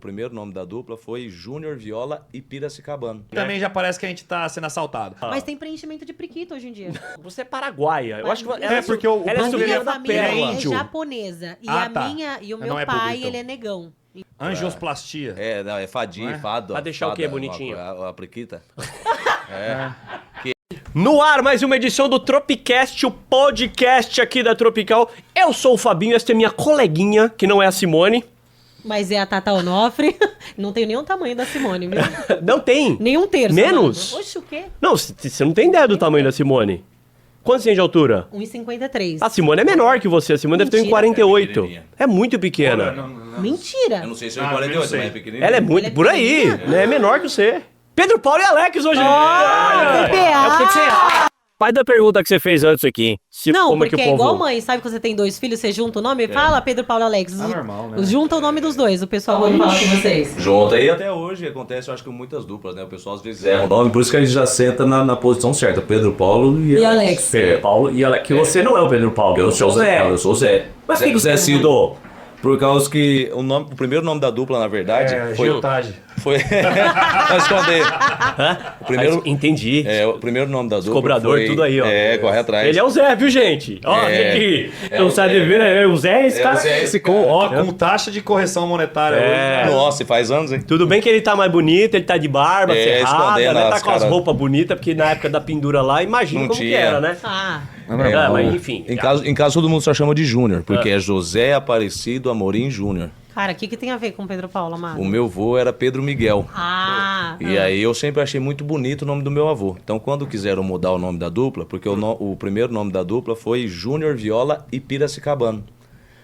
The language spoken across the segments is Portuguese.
O primeiro nome da dupla foi Júnior Viola e Piracicabano. Também já parece que a gente tá sendo assaltado. Mas tem preenchimento de priquito hoje em dia. Você é paraguaia. Eu acho que ela É, porque o ela é A sobrinha minha da família Pérola. é índio. japonesa. E Ah, a tá. minha e o Não meu é pai, público, então. ele é negão. Angioplastia. Não, é Fadi, Não é? Fado. Pra deixar o quê, Fada, bonitinho? A priquita. No ar, mais uma edição do Tropicast, o podcast aqui da Tropical. Eu sou o Fabinho, esta é minha coleguinha, que não é a Simone. Mas é a Tata Onofre. Não tenho nem o tamanho da Simone, viu? Não tem. Nem um terço. Menos? amado. Oxe, o quê? Não, você não tem ideia do tamanho da Simone. Quantos tem de altura? 1,53. A Simone é menor que você, a Simone deve ter Mentira. 1,48. É É muito pequena. Mentira. Eu não sei se é Ah, 48, eu mas sei. é pequenininho. Ela é muito Ela é por aí, pequenininha? né? É menor que você. Pedro Paulo e Alex hoje. PPA. Faz da pergunta que você fez antes aqui. Se, Não, como porque é que o é povo... igual mãe. Sabe quando você tem dois filhos, você junta o nome? Fala Pedro, Paulo e Alex. normal, né? Junta o nome dos dois. O pessoal vai falar com vocês. Junto aí até hoje acontece, eu acho que com muitas duplas, né? O pessoal às vezes erra o nome, por isso que a gente já senta na posição certa. Pedro Paulo E Alex. Pedro Paulo e Alex. Que você não é o Pedro Paulo. Eu sou o Zé. Eu sou o Zé. Mas Zé, que Zé você Cido. Por causa que o primeiro nome da dupla, na verdade, foi... Agiotagem. Foi... Pra esconder. O primeiro... Entendi. O primeiro nome da dupla Cobrador, foi... tudo aí, ó. Corre atrás. Ele é o Zé, viu, gente? Ó, É. tem que... É não o sabe Zé. ver, né? O Zé é esse cara. o Zé é esse com, ó, Com taxa de correção monetária É. hoje. Nossa, faz anos, hein? Tudo bem que ele tá mais bonito, ele tá de barba, cerrada, escondendo né? Tá as com as caras. roupas bonitas, porque na época da pendura lá, imagina Não como que tinha. era, né? Ah, Mas enfim. Em casa todo mundo só chama de Júnior, porque é José Aparecido Amorim Júnior. cara, o que tem a ver com Pedro Paulo, amado? O meu avô era Pedro Miguel. E aí eu sempre achei muito bonito o nome do meu avô. Então quando quiseram mudar o nome da dupla, porque o primeiro nome da dupla foi Júnior Viola e Piracicabano.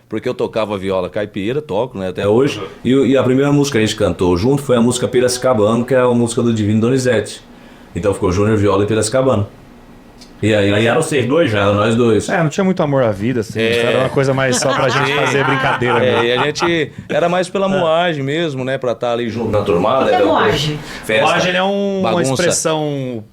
Porque eu tocava viola caipira, toco, né, até hoje. E a primeira música que a gente cantou junto foi a música Piracicabano, que é a música do Divino Donizete. Então ficou Júnior Viola e Piracicabano. E aí eram vocês dois já? Eram nós dois. Não tinha muito amor à vida, assim. Era uma coisa mais só pra gente fazer brincadeira mesmo. E a gente era mais pela moagem mesmo, né, pra estar ali junto na turmada. O que é era moagem? Festa, Moagem é uma bagunça. expressão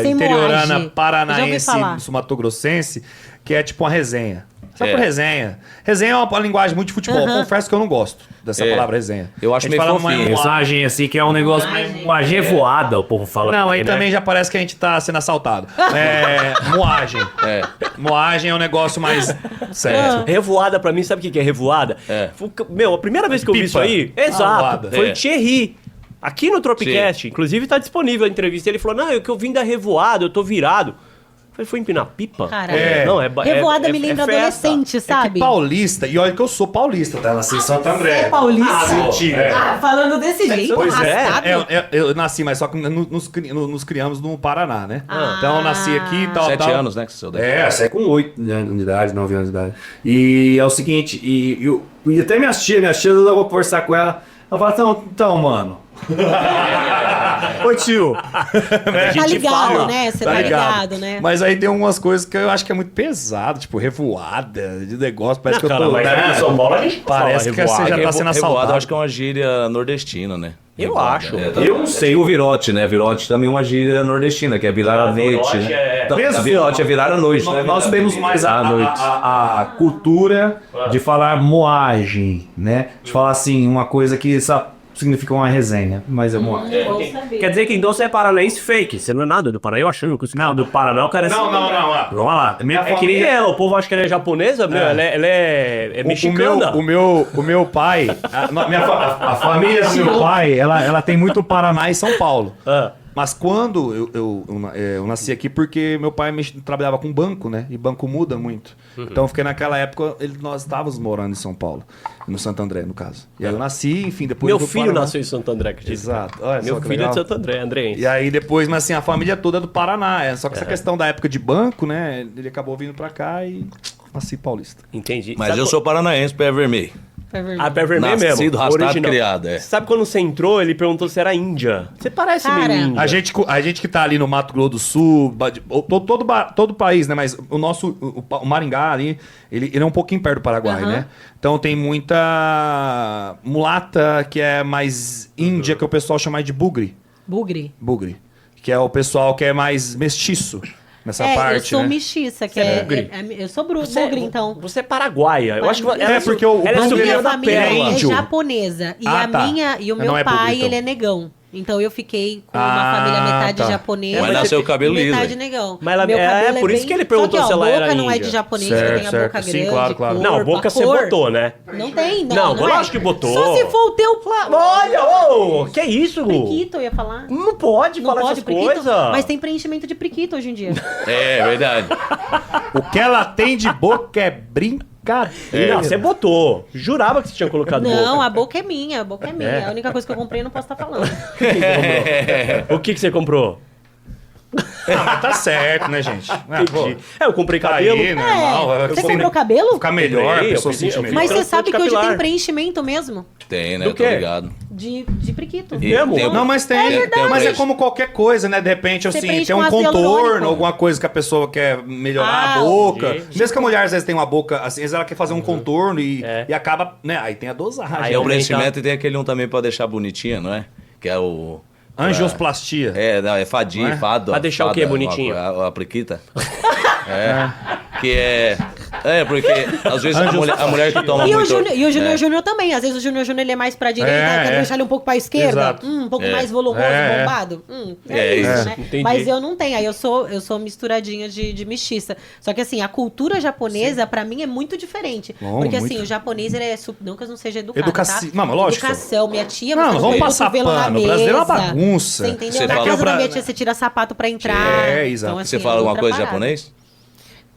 Sem interiorana moagem. Já paranaense, ouvi falar. sumatogrossense, que é tipo uma resenha. Só É. por resenha. Resenha é uma linguagem muito de futebol. Confesso que eu não gosto dessa palavra resenha. Eu acho A gente meio fala fofinho. Mensagem assim que é um negócio mais... Moagem voada, o povo fala. Não, aí né? também já parece que a gente tá sendo assaltado. Moagem. Moagem é um negócio mais sério. Revoada pra mim, sabe o que é revoada? Meu, a primeira vez que eu vi Pipa. isso aí, exato, Voada. foi o Thierry. Aqui no Tropicast, inclusive tá disponível a entrevista. Ele falou, não, é que eu vim da revoada, eu tô virado. Eu falei, foi empinar pipa? Cara, Não, revoada me lembra festa. adolescente, É sabe? que paulista, e olha que eu sou paulista, tá? Eu nasci em Santo André. Você é paulista? Ah, mentira. Falando desse jeito, Pois é. arrastado. Eu nasci, mas só que nos criamos no Paraná, né? Então eu nasci aqui e tal. 7 tal. anos, né, que você saiu daqui. Saí com 8 anos de idade, 9 anos de idade. E é o seguinte, e até minhas tias, eu vou conversar com ela, ela fala, então mano. Oi, tio. Tá ligado, né? Você tá ligado, né? Mas aí tem algumas coisas que eu acho que é muito pesado, tipo revoada de negócio, parece que eu tô... Mas aqui em São Paulo a gente Parece que você já tá sendo Revoada, assaltado. eu acho que é uma gíria nordestina, né? Eu Revoada. acho. Eu não sei o virote, né? Virote também é uma gíria nordestina, que é virar a noite, virote né? é- Então, virote é virar a noite, né? Nós temos mais a cultura de falar moagem, né? De falar assim, uma coisa que significa uma resenha, mas é moagem. Bom saber. Quer dizer que então você é paranaense fake. Você não é nada do Paraná. Eu achando que não, do Paraná o cara é... Não. Vamos lá. É que nem ela, o povo acha que ela é japonesa, meu, ela é mexicana. O meu pai, a família do meu pai, ela tem muito Paraná e São Paulo. Mas quando eu nasci aqui, porque meu pai trabalhava com banco, né? E banco muda muito. Então eu fiquei naquela época, nós estávamos morando em São Paulo, no Santo André, no caso. E aí eu nasci, enfim, depois Meu eu fui filho pro Paraná. nasceu em Santo André, acredita? Exato. Olha Meu só que filho é legal. de Santo André, andrense. E aí depois, mas assim, a família toda é do Paraná. Só que essa questão da época de banco, né? Ele acabou vindo pra cá e nasci paulista. Entendi. Mas Sabe eu sou paranaense, pé vermelho. A pé vermelho mesmo. Nascido, rastado, original. criado, é. Sabe quando você entrou, ele perguntou se era Índia. Você parece Cara, meio Índia. A gente que tá ali no Mato Grosso do Sul, todo o país, né? Mas o Maringá ali, ele é um pouquinho perto do Paraguai, né? Então tem muita mulata que é mais índia, que o pessoal chama de bugre. Bugre. Bugre. Que é o pessoal que é mais mestiço. nessa parte, eu sou né? mestiça, que Você é bugre. eu sou bugre, então. Você é paraguaia. Eu acho que ela porque o ela é bugre- A sobrinha minha da família Pérola. é índio. japonesa. E Ah, a tá. minha e o Não meu é bugre, pai, então. ele é negão. Então eu fiquei com Ah, uma família metade tá. japonesa. Mas nasceu o cabelo liso, metade hein? negão. Mas ela- Meu cabelo por isso bem- que ele perguntou Só que, se ela a era boca não é índia. de japonês, Certo, que tem a boca certo. Sim, grande. claro, claro. Corpo, Não, a boca você cor. botou, né? Não tem, Não, não é. lógico que botou. Só se for o teu Olha, ô, que isso? priquito, eu ia falar. Não pode Não falar pode essas priquito, coisas. mas tem preenchimento de priquito hoje em dia. É verdade. O que ela tem de boca é brincadeira. Não, você botou. Jurava que você tinha colocado Não, boca. a boca é minha, a boca é minha. É. A única coisa que eu comprei eu não posso estar falando. O que você comprou? Ah, mas tá certo, né, gente? Ah, pô, Entendi. Eu comprei tá cabelo. aí, normal. Você comprou cabelo? Ficar melhor, a Comprei, pessoa eu se sentir pedi- melhor. Mas você transplante sabe que hoje capilar. tem preenchimento mesmo Tem, né? Do Eu tô quê? ligado. de priquito. E Mesmo? tem o- Não, mas tem. verdade. Mas é Tem o como qualquer coisa, né? De repente, Você assim, preenche tem um com ácido contorno, hialurônico. alguma coisa que a pessoa quer melhorar Ah, a boca. entendi. Mesmo que a mulher às vezes tem uma boca, assim, às vezes ela quer fazer um contorno É. e acaba, né? Aí tem a dosagem. Aí Tem o aumenta- preenchimento e tem aquele um também pra deixar bonitinha, não é? Que é o... Angiosplastia. É, não, é fadia, Não é? fado. Pra deixar o quê, bonitinho? A priquita. É. Que é... É, porque às vezes a mulher que toma E o muito... Júnior Júnior também. Às vezes o Júnior Júnior ele é mais pra direita, É, quer é. deixar ele um pouco pra esquerda. Exato. Um pouco É. mais volumoso, É. bombado. É É isso, isso. né? Entendi. Mas eu não tenho. Aí eu sou misturadinha de mestiça. Só que assim, a cultura japonesa, pra mim, é muito diferente. Bom, porque muito. assim, o japonês, ele é... Não que eu não seja educado, Educaci- tá? Não, mas lógico. Educação. Minha tia... Não, você não vamos põe o passar cotovelo na pano. O brasileiro é uma mesa. bagunça. Você entendeu? Você Na fala- casa da minha Pra- tia, você tira sapato pra entrar. É, exato. Então, assim, Você fala é alguma outra coisa em parada. japonês?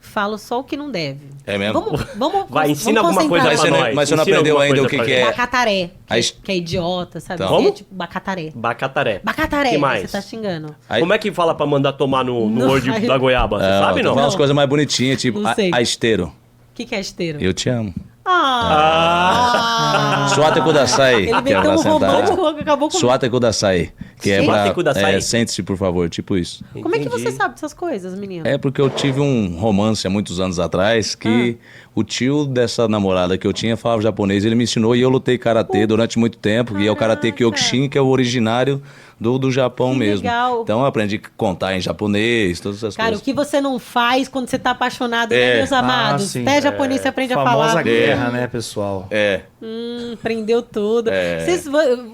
Falo só o que não deve. É mesmo? Vamos Vai, ensina vamos alguma coisa concentrar. Mas você pra não- nós. mas você não Ensina aprendeu alguma ainda coisa o que pra que gente. é? Bacataré, Aí- que é idiota, sabe? Então. Que é Como? tipo bacataré. Bacataré. Bacataré, Que mais? você tá xingando. Aí- Como é que fala pra mandar tomar no Não, Word aí- da goiaba? Você sabe, Tô não? falando umas coisas mais bonitinhas, tipo Não sei. a esteiro. O que é esteiro? Eu te amo. Ah! Suate kudasai. Ele que é meteu pra um sentar. romântico que acabou com... Suate kudasai. Que é Suate pra... kudasai? É, sente-se, por favor. Tipo isso. Como é que Entendi. você sabe dessas coisas, menino? É porque eu tive um romance há muitos anos atrás que o tio dessa namorada que eu tinha falava japonês, ele me ensinou e eu lutei karatê durante muito tempo, e é o karatê Kyokushin, que é o originário do Japão Que mesmo. legal. Então eu aprendi a contar em japonês, todas essas Cara, o coisas. que você não faz quando você tá apaixonado, né, É. meus amados? sim. Até japonês você aprende a Famosa falar. guerra, né, pessoal? É. Aprendeu tudo. É.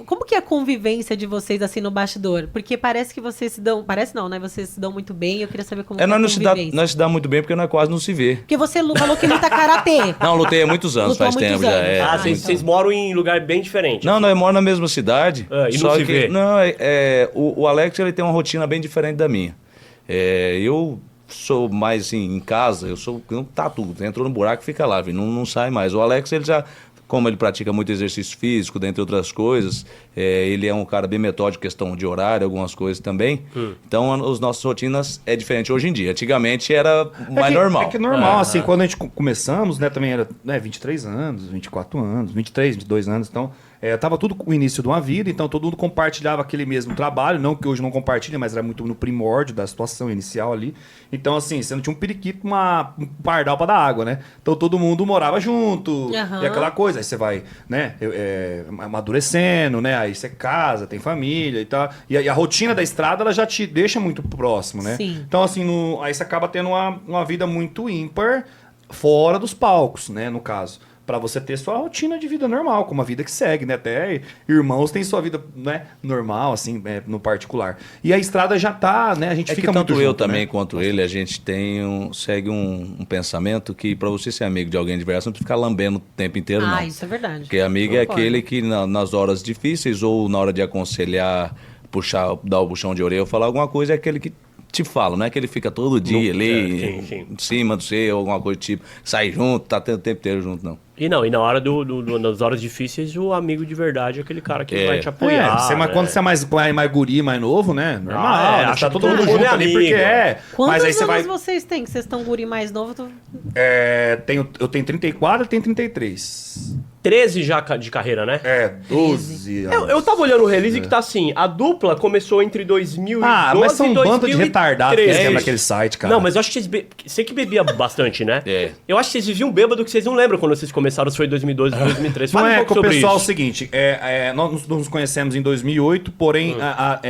Como que é a convivência de vocês assim no bastidor? Porque parece que vocês se dão... Parece não, né? Vocês se dão muito bem. Eu queria saber como que é a Nós não se dá, convivência. nós se dá muito bem porque nós quase não se vê. Porque você falou que luta karatê. Não, lutei há muitos anos, Lutou há faz muitos tempo já. anos. É. Ah, Ah, vocês moram em lugar bem diferente. Não, nós moramos na mesma cidade. Ah, e não só se que, vê? Não, o Alex ele tem uma rotina bem diferente da minha. Eu sou mais assim, em casa, eu sou um tatu, entrou no buraco e fica lá, viu? Não sai mais. O Alex, ele já, como ele pratica muito exercício físico, dentre outras coisas, ele é um cara bem metódico, questão de horário, algumas coisas também. Então, as nossas rotinas é diferente hoje em dia. Antigamente era mais normal. É que normal, assim, quando a gente começamos, né, também era 23 anos, 24 anos, 23, 22 anos, então tava tudo com o início de uma vida, então todo mundo compartilhava aquele mesmo trabalho, não que hoje não compartilha, mas era muito no primórdio da situação inicial ali. Então, assim, você não tinha um periquito, um pardal pra dar água, né? Então todo mundo morava junto, Aham. e aquela coisa, aí você vai, né, amadurecendo, né, aí você casa, tem família e tal, e a rotina da estrada, ela já te deixa muito próximo, né? Sim. Então, assim, aí você acaba tendo uma vida muito ímpar fora dos palcos, né, no caso. Pra você ter sua rotina de vida normal, como a vida que segue, né? Até irmãos têm sua vida, né, normal, assim, no particular. E a estrada já tá, né? A gente É fica que tanto muito eu junto, também né? quanto ele, a gente segue um pensamento que pra você ser amigo de alguém de verdade, você não precisa ficar lambendo o tempo inteiro, não. Isso é verdade. Porque amigo é Concordo. aquele que nas horas difíceis ou na hora de aconselhar, dar o puxão de orelha ou falar alguma coisa, é aquele que te fala, não é que ele fica todo dia ali sim. em cima do seu, alguma coisa do tipo, sai junto, tá o tempo inteiro junto, não. E na hora nas horas difíceis, o amigo de verdade é aquele cara que vai te apoiar. Quando você é mais guri, mais novo, né? Normal, né? acha Tá que todo todo mundo mundo junto é ali amigo. porque é. Quantos Mas aí você anos vai. vocês têm? Que vocês estão guri mais novo? Eu tenho 34 e tenho 33. 13 já de carreira, né? 12 anos. Eu tava olhando o release que tá assim, a dupla começou entre 2012 Ah, mas são e um 2013. bando de retardados que tem naquele site, cara. Não, mas eu acho que vocês... Você que bebia bastante, né? É. Eu acho que vocês viviam bêbado que vocês não lembram quando vocês começaram, se foi 2012 ou 2013. Não Fala um é, pouco com o sobre pessoal é o isso. seguinte, nós nos conhecemos em 2008, porém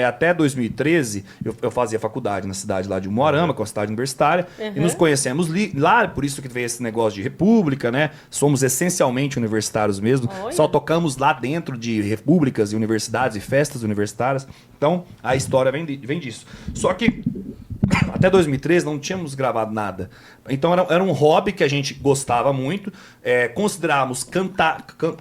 até 2013 eu fazia faculdade na cidade lá de Umuarama, que é uma cidade universitária, e nos conhecemos lá, por isso que veio esse negócio de república, né? Somos essencialmente universitários mesmo, só tocamos lá dentro de repúblicas e universidades e festas universitárias, então a história vem disso. Só que até 2013 não tínhamos gravado nada. Então era um hobby que a gente gostava muito. Considerávamos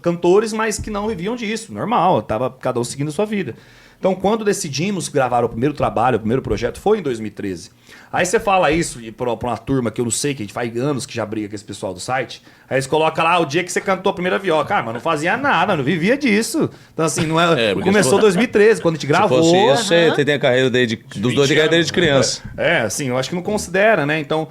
cantores, mas que não viviam disso. Normal, tava cada um seguindo a sua vida. Então, quando decidimos gravar o primeiro trabalho, o primeiro projeto, foi em 2013. Aí você fala isso pra uma turma que eu não sei, que a gente faz anos que já briga com esse pessoal do site. Aí eles colocam lá o dia que você cantou a primeira viola. Cara, mas não fazia nada, não vivia disso. Então, assim, não começou em 2013, quando a gente gravou. Se fosse isso, você tem a carreira dos dois de carreira desde criança. Assim, eu acho que não considera, né? Então,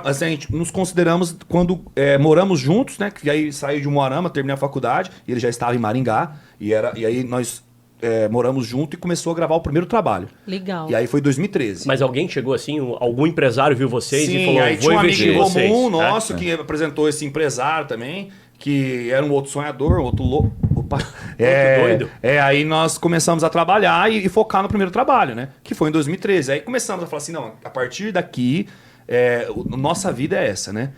assim, a gente nos consideramos quando moramos juntos, né? Que aí saiu de Umuarama, terminei a faculdade, e ele já estava em Maringá. E aí nós moramos junto e começou a gravar o primeiro trabalho. Legal. E aí foi 2013. Mas alguém chegou assim, algum empresário viu vocês Sim, e falou, aí vou tinha um investir amigo em vocês. comum nosso que apresentou esse empresário também, que era um outro sonhador, um outro louco. Opa! doido. Aí nós começamos a trabalhar e focar no primeiro trabalho, né? Que foi em 2013. Aí começamos a falar assim, não, a partir daqui, nossa vida é essa, né?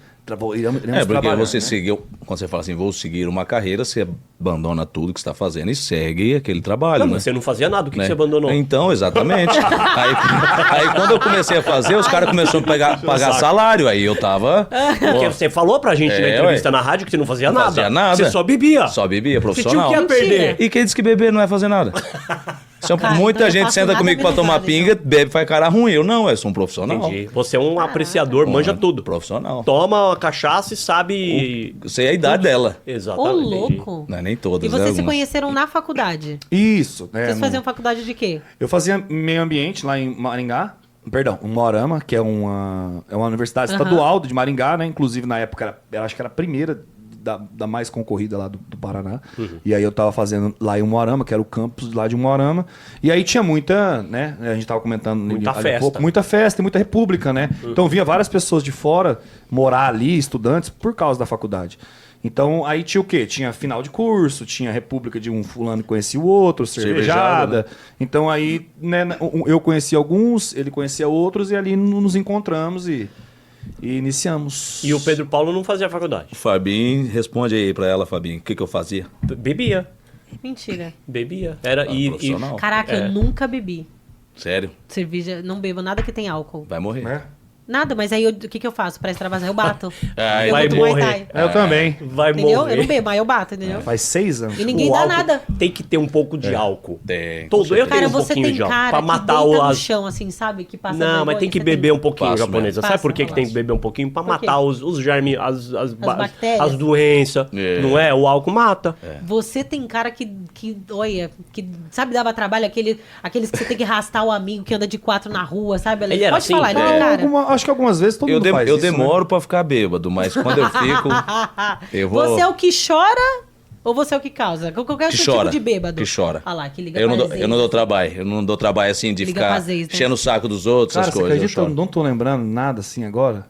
Iremos Porque trabalhar, você né? seguiu, quando você fala assim, vou seguir uma carreira, você abandona tudo que você está fazendo e segue aquele trabalho, Não, né? mas você não fazia nada, o que Né? você abandonou? Então, exatamente. aí quando eu comecei a fazer, os caras começaram a pagar salário, aí eu tava... Porque você falou pra gente na entrevista ué. na rádio que você não fazia Não nada. fazia nada. Você só bebia. Só bebia, Você tinha o profissional. que a perder. E quem disse que beber não é fazer nada? Cara, Muita então eu gente faço senta nada comigo pra tomar amenizado, pinga, bebe, faz cara ruim. Eu não, eu sou um profissional. Entendi. Você é um apreciador, manja tudo. Profissional. Toma uma cachaça e sabe... Sei a idade dela. Ô, Exatamente. louco. Não é nem todas. E vocês se algumas. conheceram na faculdade? Isso. Vocês faziam faculdade de quê? Eu fazia meio ambiente lá em Maringá. Perdão, Umuarama, que é uma universidade estadual de Maringá, né? Inclusive, na época, acho que era a primeira da mais concorrida lá do Paraná. E aí eu tava fazendo lá em Umuarama, que era o campus lá de Umuarama. E aí tinha muita, né? A gente tava comentando Muita ali há festa. pouco, muita festa e muita república, né? Então vinha várias pessoas de fora morar ali, estudantes, por causa da faculdade. Então aí tinha o quê? Tinha final de curso, tinha república de um fulano que conhecia o outro, cervejada. Né? Então aí, né, eu conhecia alguns, ele conhecia outros, e ali nos encontramos e iniciamos. E o Pedro Paulo não fazia faculdade. Fabinho, responde aí pra ela, Fabinho. O que eu fazia? Bebia. Mentira. Bebia. Era Profissional. Caraca, eu nunca bebi. Sério? Cerveja, não bebo nada que tem álcool. Vai morrer. Né? Nada, mas aí o que eu faço pra extravasar? Eu bato. Ai, eu vai boto Muay morrer. Thai. Eu também. Vai Entendeu? morrer. Eu não bebo, mas eu bato, entendeu? Faz 6 anos. E ninguém O dá álcool nada. Tem que ter um pouco de álcool. Tem. Todo eu Cara, tenho um você pouquinho tem de álcool. cara Pra que matar deita o... no as- chão, assim, sabe? Que passa Não, mas vergonha, tem que você beber um pouquinho, Passo japonesa. mesmo. Sabe por que Passa, tem que beber um pouquinho? Pra Por quê? matar os germes, bactérias. as doenças. É. Não é? O álcool mata. Você tem cara que olha, que sabe, dava trabalho, aqueles que você tem que arrastar o amigo que anda de 4 na rua, sabe? Ele era Pode assim? falar, ele É. tem cara. Acho que algumas vezes todo Eu, mundo faz eu isso, né? demoro pra ficar bêbado, mas quando eu fico, eu vou... Você é o que chora ou você é o que causa? Qualquer que tipo chora, de bêbado. que chora. Ah lá, que liga eu não, pra dou, Zez. eu não dou trabalho. Eu não dou trabalho assim de Liga ficar pra Zez, né? enchendo o saco dos outros, Cara, essas você coisas. Eu acredita? Eu choro. não tô lembrando nada assim agora.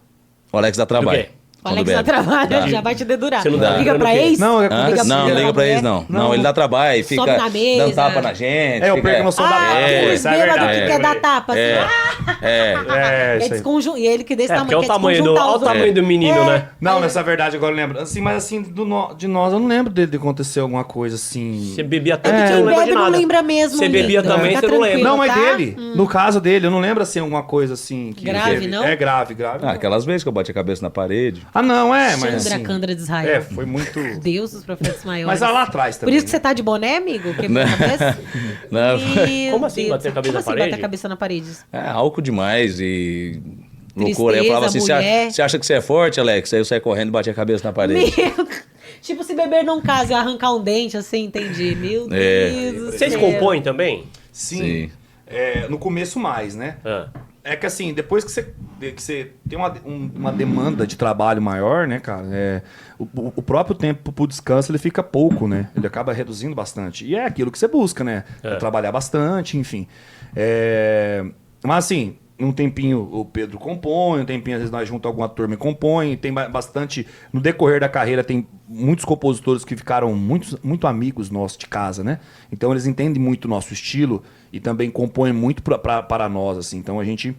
O Alex dá trabalho. quê? O Alex dá trabalho, ele já vai te dedurar. Você não dá Liga grana pra o quê? ex? Não, Hã? liga Não, pra liga pra mulher. eles não. Não, ele dá trabalho e fica Sobe na mesa. dando tapa na gente. Eu fica... perco a noção da Ah, aqueles isso é bêbados verdade. que quer dar tapa, assim. É, isso aí. E ele que desse É, tamanho, porque é o quer tamanho do, desconjuntar olha os o tamanho outros. do menino, né? Não, nessa verdade agora eu lembro. Assim, mas assim, de nós eu não lembro de acontecer alguma coisa assim. Você bebia tanto que você Quem não lembra de bebe não nada. lembra mesmo, Você bebia lindo. também, Fica você não lembra. tranquilo, Não, mas tá? dele. No caso dele, eu não lembro assim alguma coisa assim. Que Grave, teve. não? É grave. Ah, aquelas vezes que eu bati a cabeça na parede. Ah, não, mas Chandra assim. Candra de Israel. Foi muito. Deus dos profetas maiores. Mas lá atrás Por também. isso que você tá de boné, amigo? Que Né? cabeça? Não, Meu Como assim, Deus. bater a cabeça Como na assim parede? bater a cabeça na parede? é álcool demais e loucura. Aí eu Tristeza, falava assim, mulher. você acha que você é forte, Alex? Aí eu saí correndo e bati a cabeça na parede. Meu... Tipo, se beber num caso e arrancar um dente, assim, entendi. Meu É. Deus do Vocês céu. compõem também? Sim. Sim. No começo mais, né? Ah. É que assim, depois que você que você tem uma demanda de trabalho maior, né, cara? O próprio tempo pro descanso ele fica pouco, né? Ele acaba reduzindo bastante. E é aquilo que você busca, né? É trabalhar bastante, enfim. Mas assim, um tempinho o Pedro compõe, um tempinho às vezes nós juntos alguma turma e compõe, tem bastante... No decorrer da carreira tem muitos compositores que ficaram muito amigos nossos de casa, né? Então eles entendem muito o nosso estilo e também compõem muito para nós, assim. Então a gente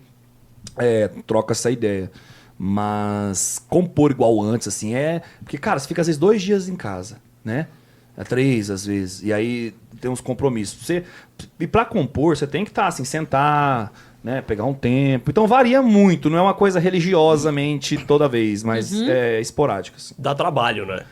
troca essa ideia. Mas compor igual antes, assim, Porque, cara, você fica às vezes 2 dias em casa, né? 3 às vezes. E aí tem uns compromissos. E pra compor, você tem que estar assim, sentar, né? Pegar um tempo. Então varia muito, não é uma coisa religiosamente toda vez, mas é esporádica. Assim. Dá trabalho, né?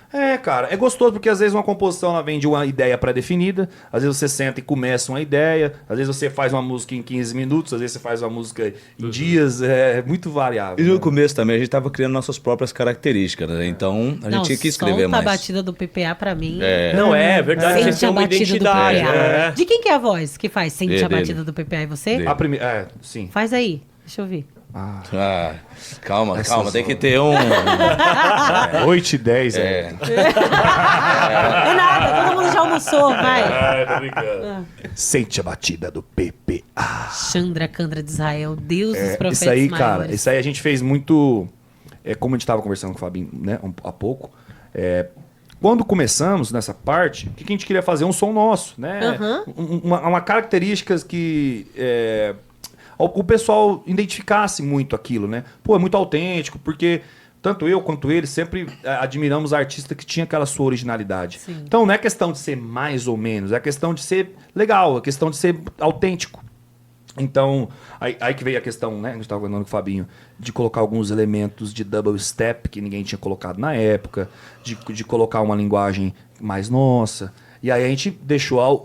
Cara, é gostoso porque às vezes uma composição ela vem de uma ideia pré-definida, às vezes você senta e começa uma ideia, às vezes você faz uma música em 15 minutos, às vezes você faz uma música em dias, é muito variável. E no começo também a gente tava criando nossas próprias características, né? Então a gente tinha que escrever mais. A batida do PPA pra mim. Não, é verdade, Sente você tem a uma batida identidade. do PPA. De quem que é a voz que faz Sente a Dele. batida do PPA? E você? A primeira, sim. Faz aí, deixa eu ver. Calma, tem que ter um... 8 e 10, É nada, todo mundo já almoçou, vai. Tô brincando. Sente a batida do PPA. Chandra Candra de Israel, Deus dos profetas Isso aí, maiores. cara, isso aí a gente fez muito... como a gente tava conversando com o Fabinho, né, há pouco, quando começamos nessa parte, o que a gente queria fazer? Um som nosso, né? Uma característica que o pessoal identificasse muito aquilo, né? Pô, é muito autêntico, porque tanto eu quanto ele sempre admiramos artistas que tinham aquela sua originalidade. Sim. Então não é questão de ser mais ou menos, é questão de ser legal, é questão de ser autêntico. Então, aí que veio a questão, né? A gente estava falando com o Fabinho, de colocar alguns elementos de double step que ninguém tinha colocado na época, de colocar uma linguagem mais nossa. E aí a gente deixou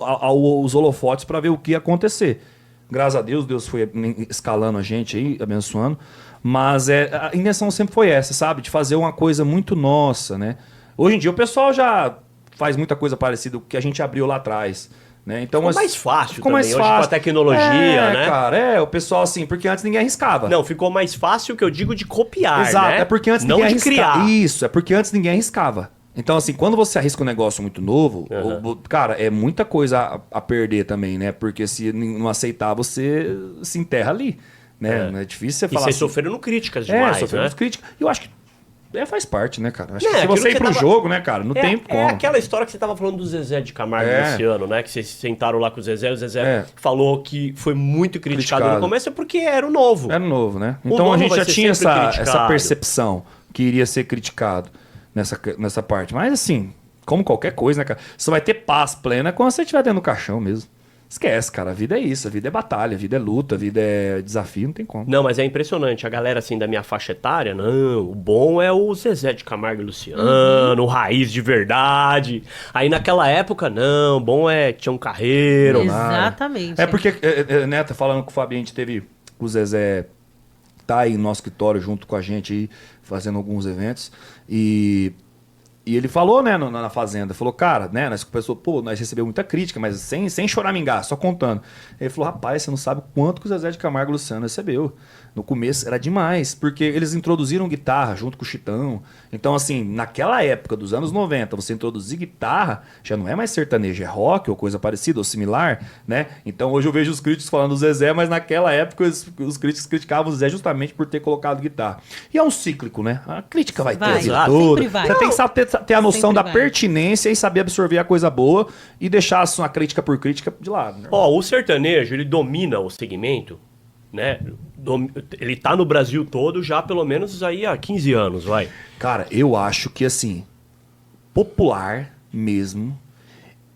os holofotes para ver o que ia acontecer. Graças a Deus, Deus foi escalando a gente aí, abençoando. Mas a intenção sempre foi essa, sabe? De fazer uma coisa muito nossa, né? Hoje em dia o pessoal já faz muita coisa parecida com o que a gente abriu lá atrás. Né? Então, Ficou mais fácil ficou também, mais hoje fácil. com a tecnologia, né? Cara, o pessoal assim, porque antes ninguém arriscava. Não, ficou mais fácil que eu digo de copiar, Exato, né? é porque antes não ninguém de arriscava. criar. Isso, é porque antes ninguém arriscava. Então, assim, quando você arrisca um negócio muito novo, cara, é muita coisa a perder também, né? Porque se não aceitar, você se enterra ali, né? É difícil você E falar vocês assim, sofreram críticas demais, sofremos né? críticas. E eu acho que faz parte, né, cara? Acho É, que se aquilo você que ir pro tava- jogo, né, cara, não tem como. É aquela história que você tava falando do Zezé de Camargo e Luciano, né? Que vocês sentaram lá com o Zezé falou que foi muito criticado no começo, é porque era o novo. Era novo, né? O Então novo a gente vai já ser tinha sempre essa criticado. percepção que iria ser criticado nessa parte. Mas assim, como qualquer coisa, né, cara? Você vai ter paz plena quando você estiver dentro do caixão mesmo. Esquece, cara. A vida é isso. A vida é batalha, a vida é luta, a vida é desafio, não tem como. Não, mas é impressionante. A galera, assim, da minha faixa etária, não, o bom é o Zezé de Camargo e Luciano, o Raiz de verdade. Aí naquela época, não, o bom é Tião Carreiro. Exatamente. É porque, né, tá falando com o Fabinho, a gente teve o Zezé tá aí no nosso escritório junto com a gente aí, fazendo alguns eventos. E ele falou, né, na Fazenda, falou, cara, né, nós começou, nós recebemos muita crítica, mas sem choramingar, só contando. Ele falou, rapaz, você não sabe quanto que o Zezé de Camargo e Luciano recebeu. No começo era demais, porque eles introduziram guitarra junto com o Chitão. Então, assim, naquela época dos anos 90, você introduzir guitarra já não é mais sertanejo, é rock ou coisa parecida ou similar, né? Então hoje eu vejo os críticos falando do Zezé, mas naquela época os críticos criticavam o Zezé justamente por ter colocado guitarra. E é um cíclico, né? A crítica vai ter a vida toda. sempre vai. Você tem que saber ter a noção Sempre da vai. pertinência e saber absorver a coisa boa e deixar a crítica por crítica de lado. Né? Ó, o sertanejo, ele domina o segmento, né? Ele tá no Brasil todo já pelo menos aí há 15 anos, vai. Cara, eu acho que assim, popular mesmo,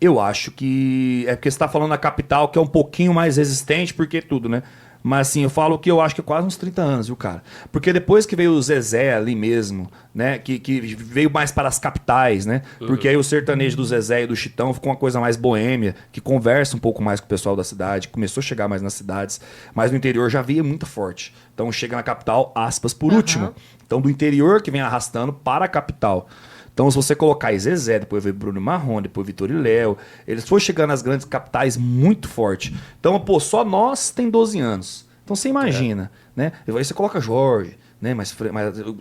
eu acho que é porque você tá falando da capital que é um pouquinho mais resistente, porque tudo, né? Mas assim, eu falo que eu acho que é quase uns 30 anos, viu, cara? Porque depois que veio o Zezé ali mesmo, né? Que veio mais para as capitais, né? Porque aí o sertanejo do Zezé e do Chitão ficou uma coisa mais boêmia, que conversa um pouco mais com o pessoal da cidade, começou a chegar mais nas cidades, mas no interior já via muito forte. Então chega na capital, aspas, por último. Então do interior que vem arrastando para a capital. Então, se você colocar aí Zezé, depois veio Bruno Marrone, depois Vitor e Léo, eles foram chegando nas grandes capitais muito forte. Então, só nós tem 12 anos. Então você imagina, né? Aí você coloca Jorge, né? Mas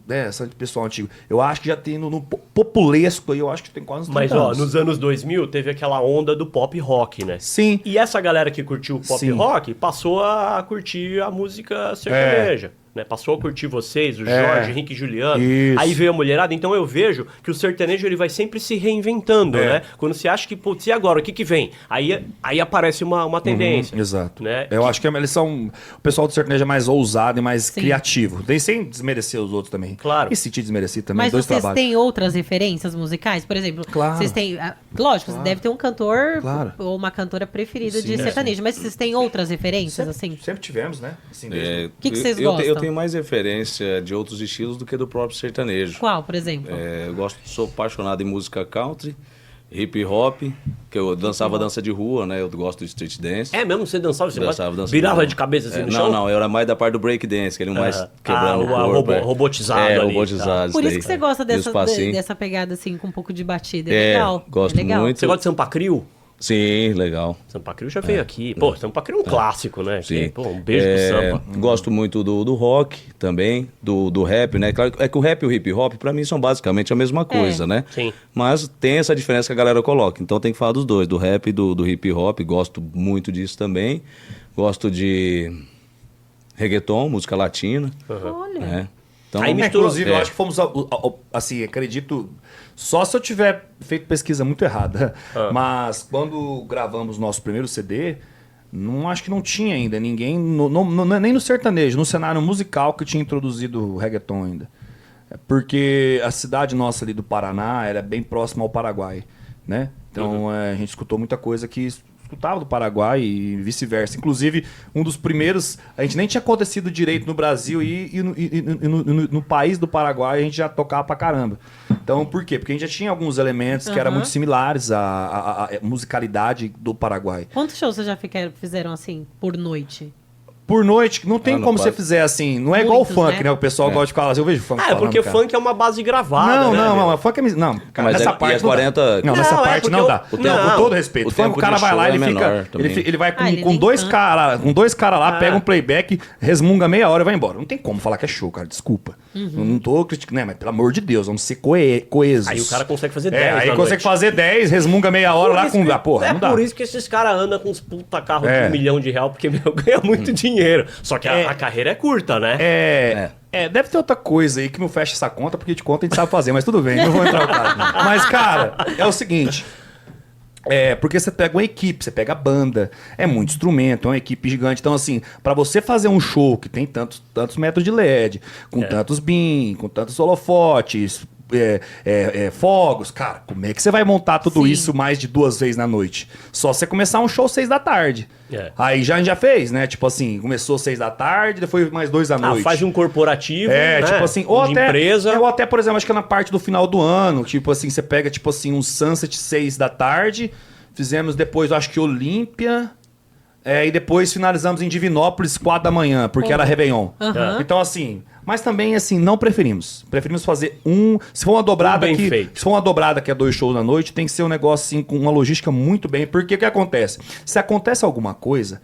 essa pessoal antigo. Eu acho que já tem no populesco aí, eu acho que tem quase uns 30 Mas, anos. nos anos 2000 teve aquela onda do pop rock, né? Sim. E essa galera que curtiu o pop Sim. rock passou a curtir a música sertaneja. Né? Passou a curtir vocês, o Jorge, Henrique e Juliano. Isso. Aí veio a mulherada. Então eu vejo que o sertanejo ele vai sempre se reinventando, né? Quando você acha que, putz, e agora? O que vem? Aí aparece uma tendência. Exato. Né? Eu acho que eles são... O pessoal do sertanejo é mais ousado e mais criativo. Tem sem desmerecer os outros também. Claro. E sentir desmerecer também, Mas dois vocês trabalhos. têm outras referências musicais? Por exemplo, Claro. vocês têm... Lógico, você deve ter um cantor Claro. ou uma cantora preferida de sertanejo, mas vocês têm outras referências, assim? Sempre tivemos, né? Assim, É, que vocês eu gostam? Eu tenho mais referência de outros estilos do que do próprio sertanejo. Qual, por exemplo? Sou apaixonado em música country, hip hop, que eu dançava dança de rua, né? Eu gosto de street dance. É mesmo? Você dançava? Você Dança virava rua. de cabeça assim no chão? Não, eu era mais da parte do break dance, aquele mais quebrando o corpo. Robotizado ali. Robotizado. Por isso que você gosta E os passinhos. dessa pegada, assim, com um pouco de batida. É legal. Gosto é legal. muito. Você gosta de Sampa Crio? Sim, legal. Sampa Crio já veio aqui. Pô, Sampa Crio é um clássico, né? Sim. Pô, um beijo pro Sampa. Gosto muito do rock também, do rap, né? Claro que o rap e o hip hop, pra mim, são basicamente a mesma coisa, né? Sim. Mas tem essa diferença que a galera coloca. Então tem que falar dos dois, do rap e do hip hop. Gosto muito disso também. Gosto de reggaeton, música latina. Olha. Né? Então, Aí mistura- Inclusive, eu acho que fomos, assim, acredito, só se eu tiver feito pesquisa muito errada. Mas quando gravamos nosso primeiro CD, acho que não tinha ainda ninguém, nem no sertanejo, no cenário musical que tinha introduzido o reggaeton ainda. Porque a cidade nossa ali do Paraná era bem próxima ao Paraguai, né? Então a gente escutou muita coisa que escutava do Paraguai e vice-versa. Inclusive, um dos primeiros, a gente nem tinha acontecido direito no Brasil e no país do Paraguai a gente já tocava pra caramba. Então, por quê? Porque a gente já tinha alguns elementos que eram muito similares à musicalidade do Paraguai. Quantos shows vocês já fizeram, assim, por noite? Por noite, não tem no como você quadro. fizer assim. Não é igual o Muitos, funk, né? né? O pessoal gosta de falar assim. Eu vejo funk falando, Porque cara. funk é uma base gravada, né? Não, funk é... Não, cara, Mas nessa é- e parte é 40 não dá. Não, nessa Não, parte porque não o- dá. não. Com todo respeito. O Funk, tempo o cara de vai lá, show ele é fica... menor também. Ele vai ele com nem dois canta. caras lá, pega um playback, resmunga meia hora e vai embora. Não tem como falar que é show, cara. Desculpa. Não tô criticando, né? Mas pelo amor de Deus, vamos ser coesos. Aí o cara consegue fazer 10 aí na consegue noite. fazer 10, resmunga meia hora lá com... Ah, porra, não dá. por isso que esses caras andam com uns puta carros de É. R$1 milhão, porque ganha muito dinheiro. Só que a carreira é curta, né? Deve ter outra coisa aí que não fecha essa conta, porque de conta a gente sabe fazer, mas tudo bem, não vou entrar no caso. Mas, cara, é o seguinte. Porque você pega uma equipe, você pega a banda, é muito instrumento, é uma equipe gigante. Então, assim, pra você fazer um show que tem tantos metros de LED, com tantos BIM, com tantos holofotes, fogos, cara, como é que você vai montar tudo Sim. isso mais de 2 vezes na noite? Só você começar um show 6 da tarde. Aí a gente já fez, né? Tipo assim, começou 6 da tarde, depois mais 2 da noite. Faz um corporativo, né? Tipo assim, de empresa. Ou até, por exemplo, acho que é na parte do final do ano, tipo assim, você pega, tipo assim, um Sunset 6 da tarde, fizemos depois, eu acho que Olímpia, e depois finalizamos em Divinópolis 4 da manhã, porque era Réveillon. Então, assim, mas também, assim, não preferimos. Preferimos fazer se for uma dobrada bem aqui, feito. se for uma dobrada que é 2 shows na noite, tem que ser um negócio, assim, com uma logística muito bem, porque o que acontece? Se acontece alguma coisa,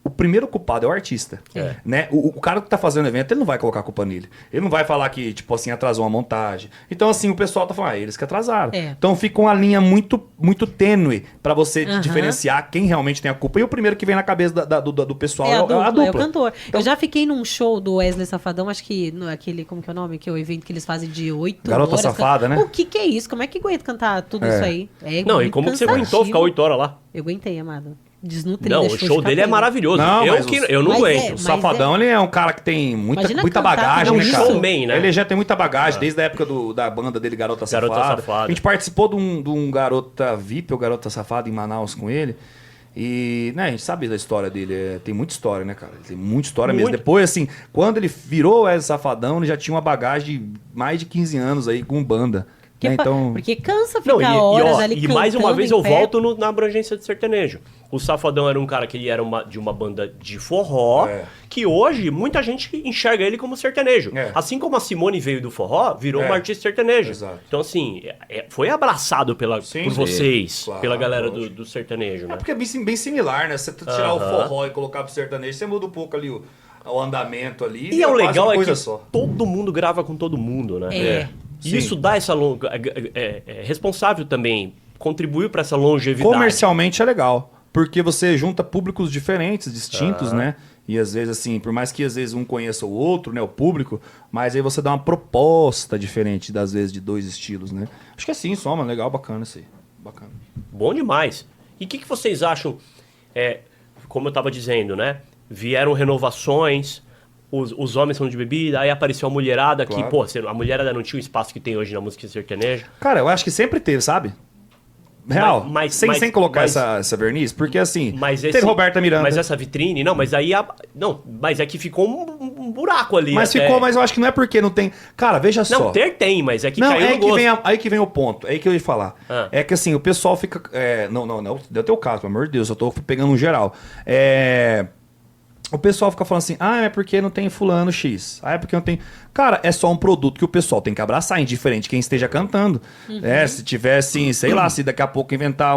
o primeiro culpado é o artista, né? O cara que tá fazendo o evento, ele não vai colocar a culpa nele. Ele não vai falar que, tipo assim, atrasou uma montagem. Então, assim, o pessoal tá falando, eles que atrasaram. Então fica uma linha muito, muito tênue pra você diferenciar quem realmente tem a culpa. E o primeiro que vem na cabeça do pessoal é a dupla. É o cantor. Eu já fiquei num show do Wesley Safadão, acho que aquele, como que é o nome? Que é o evento que eles fazem de 8 Garota horas. Safada, né? O que é isso? Como é que aguenta cantar tudo isso aí? Não, e muito como que você cansativo. aguentou ficar 8 horas lá? Eu aguentei, amado. Desnutrido. Não, o show dele é maravilhoso. Eu não Mas aguento. O Safadão, ele é um cara que tem muita Imagina bagagem, cantar né, tudo cara? isso. Showman, né? Ele já tem muita bagagem, desde a época da banda dele, Garota Safada. A gente participou de um Garota VIP, ou Garota Safada, em Manaus com ele. E, né, a gente sabe da história dele. Tem muita história, né, cara? Tem muita história mesmo. Depois, assim, quando ele virou o Wesley Safadão, ele já tinha uma bagagem de mais de 15 anos aí com banda. Então... Porque cansa ficar horas ali E mais uma vez eu em pé. volto na abrangência de sertanejo. O Safadão era um cara que ele era de uma banda de forró, que hoje muita gente enxerga ele como sertanejo. Assim como a Simone veio do forró, virou uma artista sertaneja. Exato. Então, assim, foi abraçado por vocês, claro, pela galera do sertanejo, né? Porque é bem similar, né? Você tirar o forró e colocar pro sertanejo, você muda um pouco ali o andamento ali. E o quase legal uma é coisa que só. todo mundo grava com todo mundo, né? E Sim. isso dá essa longa... É responsável também, contribuiu para essa longevidade. Comercialmente é legal, porque você junta públicos diferentes, distintos, né? E às vezes, assim, por mais que às vezes um conheça o outro, né? O público, mas aí você dá uma proposta diferente, das vezes, de dois estilos, né? Acho que é assim, só, mano. Legal, bacana isso aí. Bacana. Bom demais. E o que vocês acham, como eu estava dizendo, né? Vieram renovações, os homens são de bebida, aí apareceu a mulherada que, pô, a mulherada não tinha o espaço que tem hoje na música sertaneja. Cara, eu acho que sempre teve, sabe? Real, sem colocar essa verniz, porque assim, teve Roberta Miranda. Mas essa vitrine, não, mas aí... mas é que ficou um buraco ali. Mas ficou, mas eu acho que não é porque não tem... Cara, veja só. Não, tem, mas é que não, caiu no gosto. Aí que vem o ponto, aí que eu ia falar. É que assim, o pessoal fica... não, deu teu caso, pelo amor de Deus, eu tô pegando um geral. O pessoal fica falando assim, é porque não tem fulano X. É porque não tem... Cara, é só um produto que o pessoal tem que abraçar, indiferente quem esteja cantando. Se tiver assim, sei lá, se daqui a pouco inventar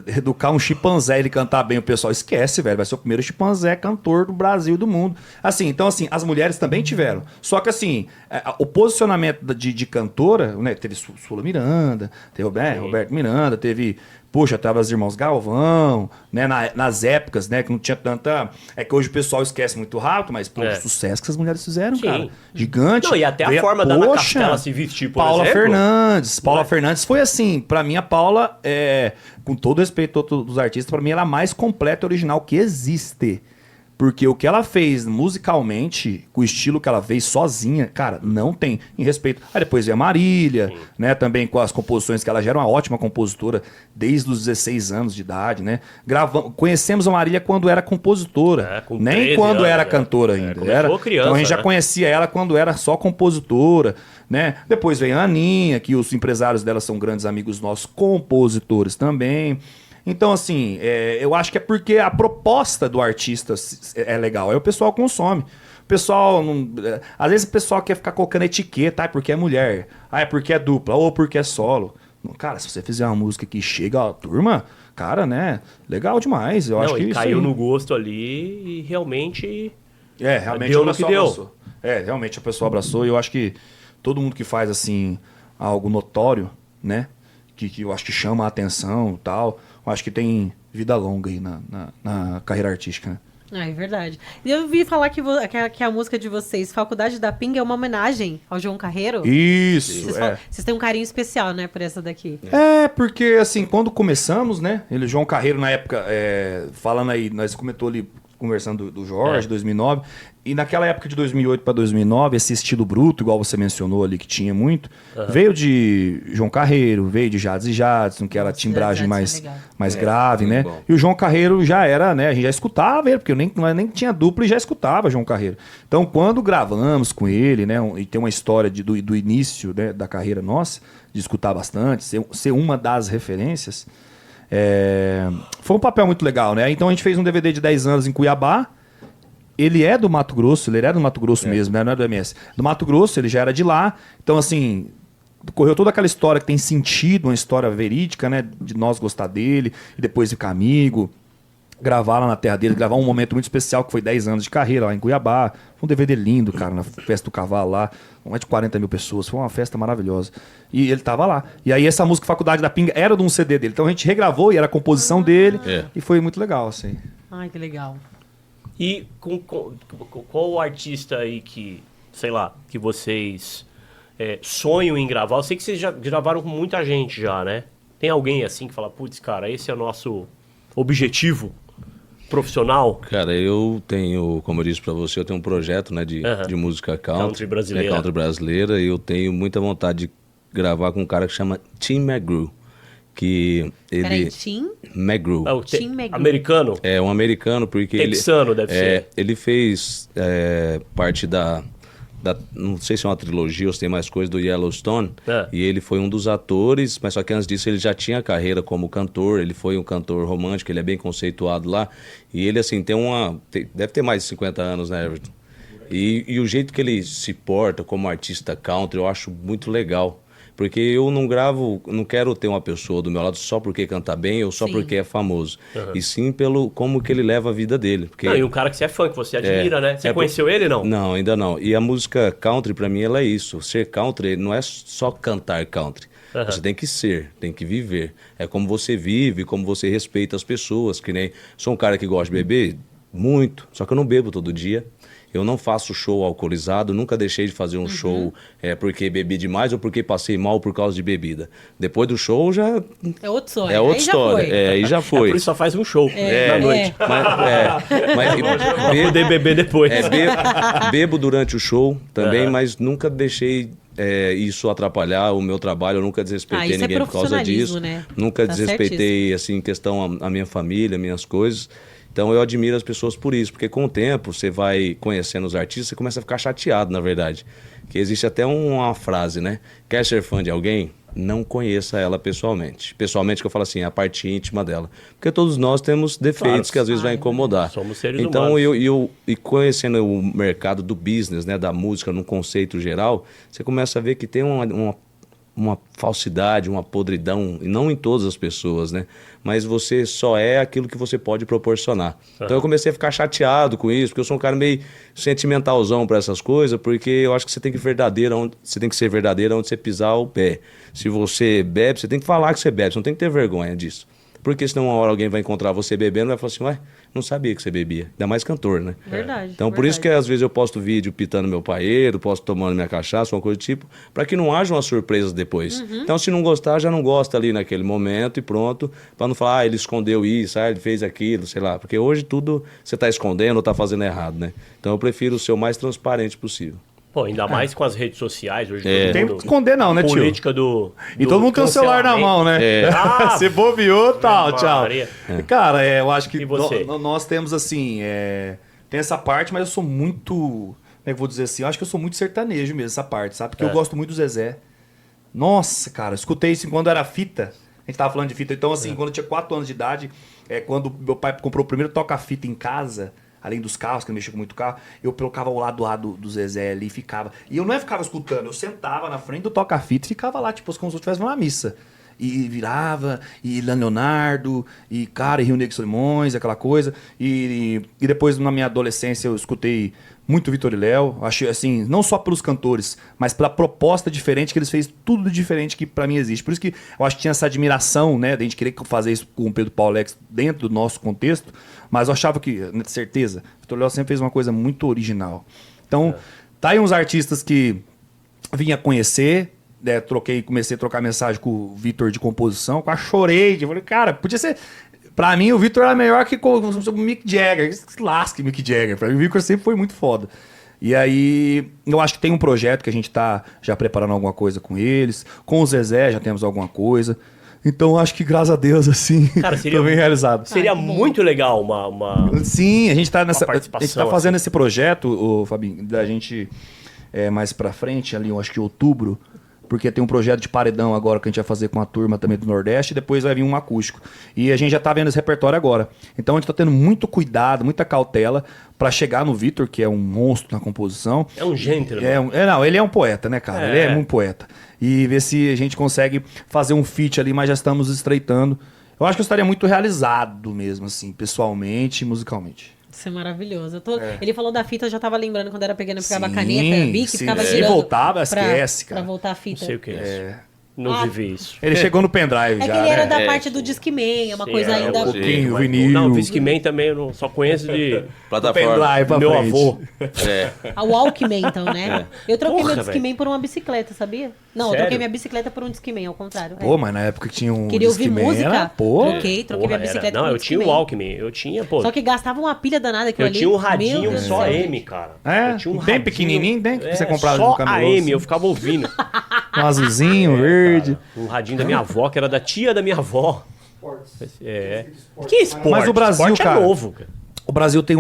educar um chimpanzé e ele cantar bem, o pessoal esquece, velho. Vai ser o primeiro chimpanzé cantor do Brasil e do mundo. Assim, então assim, as mulheres também tiveram. Só que assim, o posicionamento de cantora, né? Teve Sula Miranda, teve Roberto Miranda, teve... Poxa, tava os irmãos Galvão, né? Nas épocas, né? Que não tinha tanta... É que hoje o pessoal esquece muito rápido, mas, pô, o sucesso que essas mulheres fizeram, cara. Gigante. Não, e até a forma da Ana Castela se vestir, por Paula exemplo. Fernandes. Paula Fernandes foi assim, pra mim a Paula, com todo respeito a todos os artistas, pra mim ela é a mais completa e original que existe. Porque o que ela fez musicalmente, com o estilo que ela fez sozinha, cara, não tem em respeito. Aí depois veio a Marília, né? Também com as composições que ela já era uma ótima compositora desde os 16 anos de idade, né? Conhecemos a Marília quando era compositora, nem quando anos, era cantora ainda. Criança, então a gente já conhecia ela quando era só compositora, né? Depois veio a Aninha, que os empresários dela são grandes amigos nossos, compositores também. Então, assim, eu acho que é porque a proposta do artista é legal. Aí o pessoal consome. O pessoal, às vezes o pessoal quer ficar colocando etiqueta, porque é mulher, é porque é dupla, ou porque é solo. Cara, se você fizer uma música que chega à turma, cara, legal demais. Eu acho que caiu no gosto ali e realmente... realmente deu a no que pessoa deu. abraçou. Realmente a pessoa abraçou e eu acho que todo mundo que faz, assim, algo notório, né? Que eu acho que chama a atenção e tal... Acho que tem vida longa aí na carreira artística, né? É verdade. E eu vi falar que a música de vocês, Faculdade da Pinga, é uma homenagem ao João Carreiro. Isso, Vocês têm um carinho especial, né, por essa daqui. Porque, assim, quando começamos, né? João Carreiro, na época, falando aí, nós comentou ali, conversando do Jorge, 2009, e naquela época de 2008 para 2009, esse estilo bruto, igual você mencionou ali, que tinha muito, veio de João Carreiro, veio de Jades e Jadson, que era a timbragem mais grave, né? Bom. E o João Carreiro já era, né? A gente já escutava ele, porque eu nem tinha dupla e já escutava João Carreiro. Então, quando gravamos com ele, né? E tem uma história do início, né, da carreira nossa, de escutar bastante, ser uma das referências, foi um papel muito legal, né? Então a gente fez um DVD de 10 anos em Cuiabá. Ele é do Mato Grosso, mesmo, né? Não é do MS. Do Mato Grosso, ele já era de lá. Então, assim, correu toda aquela história que tem sentido, uma história verídica, né? De nós gostar dele, e depois ficar amigo, gravar lá na terra dele, gravar um momento muito especial, que foi 10 anos de carreira lá em Cuiabá. Foi um DVD lindo, cara, na festa do cavalo lá. Mais de 40 mil pessoas, foi uma festa maravilhosa. E ele tava lá. E aí essa música Faculdade da Pinga era de um CD dele. Então a gente regravou e era a composição dele. E foi muito legal, assim. Ai, que legal. E qual o artista aí que, sei lá, que vocês sonham em gravar? Eu sei que vocês já gravaram com muita gente já, né? Tem alguém assim que fala, putz, cara, esse é o nosso objetivo profissional? Cara, eu tenho, como eu disse pra você, eu tenho um projeto, né, de música country brasileira. Country brasileira, e eu tenho muita vontade de gravar com um cara que chama Tim McGrew. Que ele... Peraí, Tim? McGrew. Tim McGrew. Americano? É, um americano, porque Texano, deve ser. Ele fez parte da... Não sei se é uma trilogia ou se tem mais coisa, do Yellowstone. E ele foi um dos atores, mas só que antes disso ele já tinha carreira como cantor. Ele foi um cantor romântico, ele é bem conceituado lá. E ele, assim, deve ter mais de 50 anos, né, Everton? E o jeito que ele se porta como artista country, eu acho muito legal. Porque eu não gravo, não quero ter uma pessoa do meu lado só porque canta bem ou só porque é famoso. E sim pelo como que ele leva a vida dele. Porque Não, e um cara que você é fã, que você admira, né? Você conheceu ele, não? Não, ainda não. E a música country, pra mim, ela é isso. Ser country não é só cantar country. Você tem que ser, tem que viver. É como você vive, como você respeita as pessoas. Que nem... Sou um cara que gosta de beber muito, só que eu não bebo todo dia. Eu não faço show alcoolizado, nunca deixei de fazer um show porque bebi demais ou porque passei mal por causa de bebida. Depois do show já... É outra história. É outra Aí história. Aí já foi. Por isso só faz um show na noite. Mas Poder beber depois. Bebo durante o show também, mas nunca deixei isso atrapalhar o meu trabalho. Eu nunca desrespeitei ninguém por causa disso. Né? Nunca tá desrespeitei assim, em questão a minha família, minhas coisas. Então eu admiro as pessoas por isso, porque com o tempo você vai conhecendo os artistas, você começa a ficar chateado, na verdade. Que existe até uma frase, né? Quer ser fã de alguém? Não conheça ela pessoalmente. Pessoalmente que eu falo assim, a parte íntima dela. Porque todos nós temos defeitos que às vezes vai incomodar. Somos seres então, humanos. E conhecendo o mercado do business, né, da música, num conceito geral, você começa a ver que tem uma falsidade, uma podridão, e não em todas as pessoas, né? Mas você só é aquilo que você pode proporcionar. Então eu comecei a ficar chateado com isso, porque eu sou um cara meio sentimentalzão para essas coisas, porque eu acho que você tem que ser verdadeiro onde você pisar o pé. Se você bebe, você tem que falar que você bebe, você não tem que ter vergonha disso. Porque senão uma hora alguém vai encontrar você bebendo e vai falar assim, ué, não sabia que você bebia. Ainda mais cantor, né? Verdade. Então por isso que às vezes eu posto vídeo pitando meu paeiro, posto tomando minha cachaça, uma coisa do tipo, para que não haja uma surpresa depois. Então se não gostar, já não gosta ali naquele momento e pronto, para não falar, ele escondeu isso, ele fez aquilo, sei lá. Porque hoje tudo você está escondendo ou está fazendo errado, né? Então eu prefiro ser o mais transparente possível. Pô, ainda mais com as redes sociais hoje. Não tem que esconder não, né, tio? Política do E todo mundo tem o celular na mão, né? Você bobeou, tal, tchau. Cara, eu acho que nós temos assim, tem essa parte, mas eu sou muito, como é que eu vou dizer assim, eu acho que eu sou muito sertanejo mesmo, essa parte, sabe? Porque eu gosto muito do Zezé. Nossa, cara, eu escutei isso quando era fita. A gente tava falando de fita, então assim, quando eu tinha 4 anos de idade, quando meu pai comprou o primeiro toca-fita em casa, além dos carros, que eu mexia com muito carro, eu colocava ao lado do Zezé ali e ficava. E eu não ficava escutando, eu sentava na frente do toca-fita e ficava lá, tipo, como se eu estivesse numa missa. E virava, e Leonardo, e cara, e Rio Negro e Solimões, aquela coisa. E depois, na minha adolescência, eu escutei muito Vitor e Léo. Achei assim, não só pelos cantores, mas pela proposta diferente que eles fez, tudo diferente que pra mim existe. Por isso que eu acho que tinha essa admiração, né, de a gente querer fazer isso com o Pedro Paulo Lex dentro do nosso contexto, mas eu achava que, de certeza, Vitor e Léo sempre fez uma coisa muito original. Então, tá aí uns artistas que vinha conhecer, comecei a trocar mensagem com o Vitor de composição, quase chorei, falei, cara, podia ser... Pra mim, o Vitor era melhor que o Mick Jagger. Se lasque, Mick Jagger. Pra mim, o Vitor sempre foi muito foda. E aí, eu acho que tem um projeto que a gente tá já preparando alguma coisa com eles. Com o Zezé já temos alguma coisa. Então, acho que, graças a Deus, assim, cara, seria, tô bem realizado. Seria muito legal uma Sim, a gente tá nessa... A gente tá fazendo esse projeto, Fabinho, da gente mais pra frente, ali, eu acho que em outubro, porque tem um projeto de paredão agora que a gente vai fazer com a turma também do Nordeste, e depois vai vir um acústico. E a gente já tá vendo esse repertório agora. Então a gente tá tendo muito cuidado, muita cautela pra chegar no Vitor, que é um monstro na composição. É um gênero. Não, ele é um poeta, né, cara? Ele é muito poeta. E ver se a gente consegue fazer um feat ali, mas já estamos estreitando. Eu acho que eu estaria muito realizado mesmo, assim, pessoalmente e musicalmente. Isso é maravilhoso. Ele falou da fita, eu já tava lembrando quando era pequena, pegava a caneta, bic, ficava girando. Se voltava, esquece, cara. Pra voltar a fita. Não sei o que é isso. Não vivi isso. Ele chegou no pendrive já, que ele era da parte do Discman, é uma coisa ainda... Um pouquinho, vinil. Não, o Discman também eu só conheço de plataforma. Pendrive meu avô. A Walkman, então, né? Eu troquei meu Discman por uma bicicleta, sabia? Não, eu troquei minha bicicleta por um Discman, ao contrário. Pô, mas na época que tinha um Queria ouvir Discman, música? Troquei minha bicicleta por um Discman. Não, eu tinha o Walkman, Só que gastava uma pilha danada aquilo ali. Eu tinha um radinho só M, cara. Eu tinha um bem pequenininho, bem que você comprava no camelô. Só AM, eu ficava ouvindo. Um azulzinho, verde. Um radinho da minha avó, que era da tia da minha avó. Que esporte? Mas o Brasil, esporte cara, é novo, cara. O Brasil tem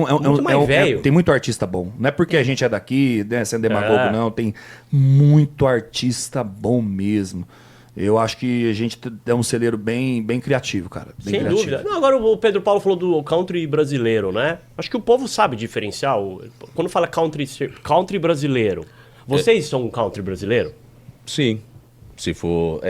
tem muito artista bom. Não é porque a gente é daqui, né, sendo demagogo, não. Tem muito artista bom mesmo. Eu acho que a gente é um celeiro bem criativo, cara. Bem Sem criativo. dúvida. Não, agora o Pedro Paulo falou do country brasileiro, né? Acho que o povo sabe diferenciar. Quando fala country brasileiro, vocês são um country brasileiro? Sim. Se for.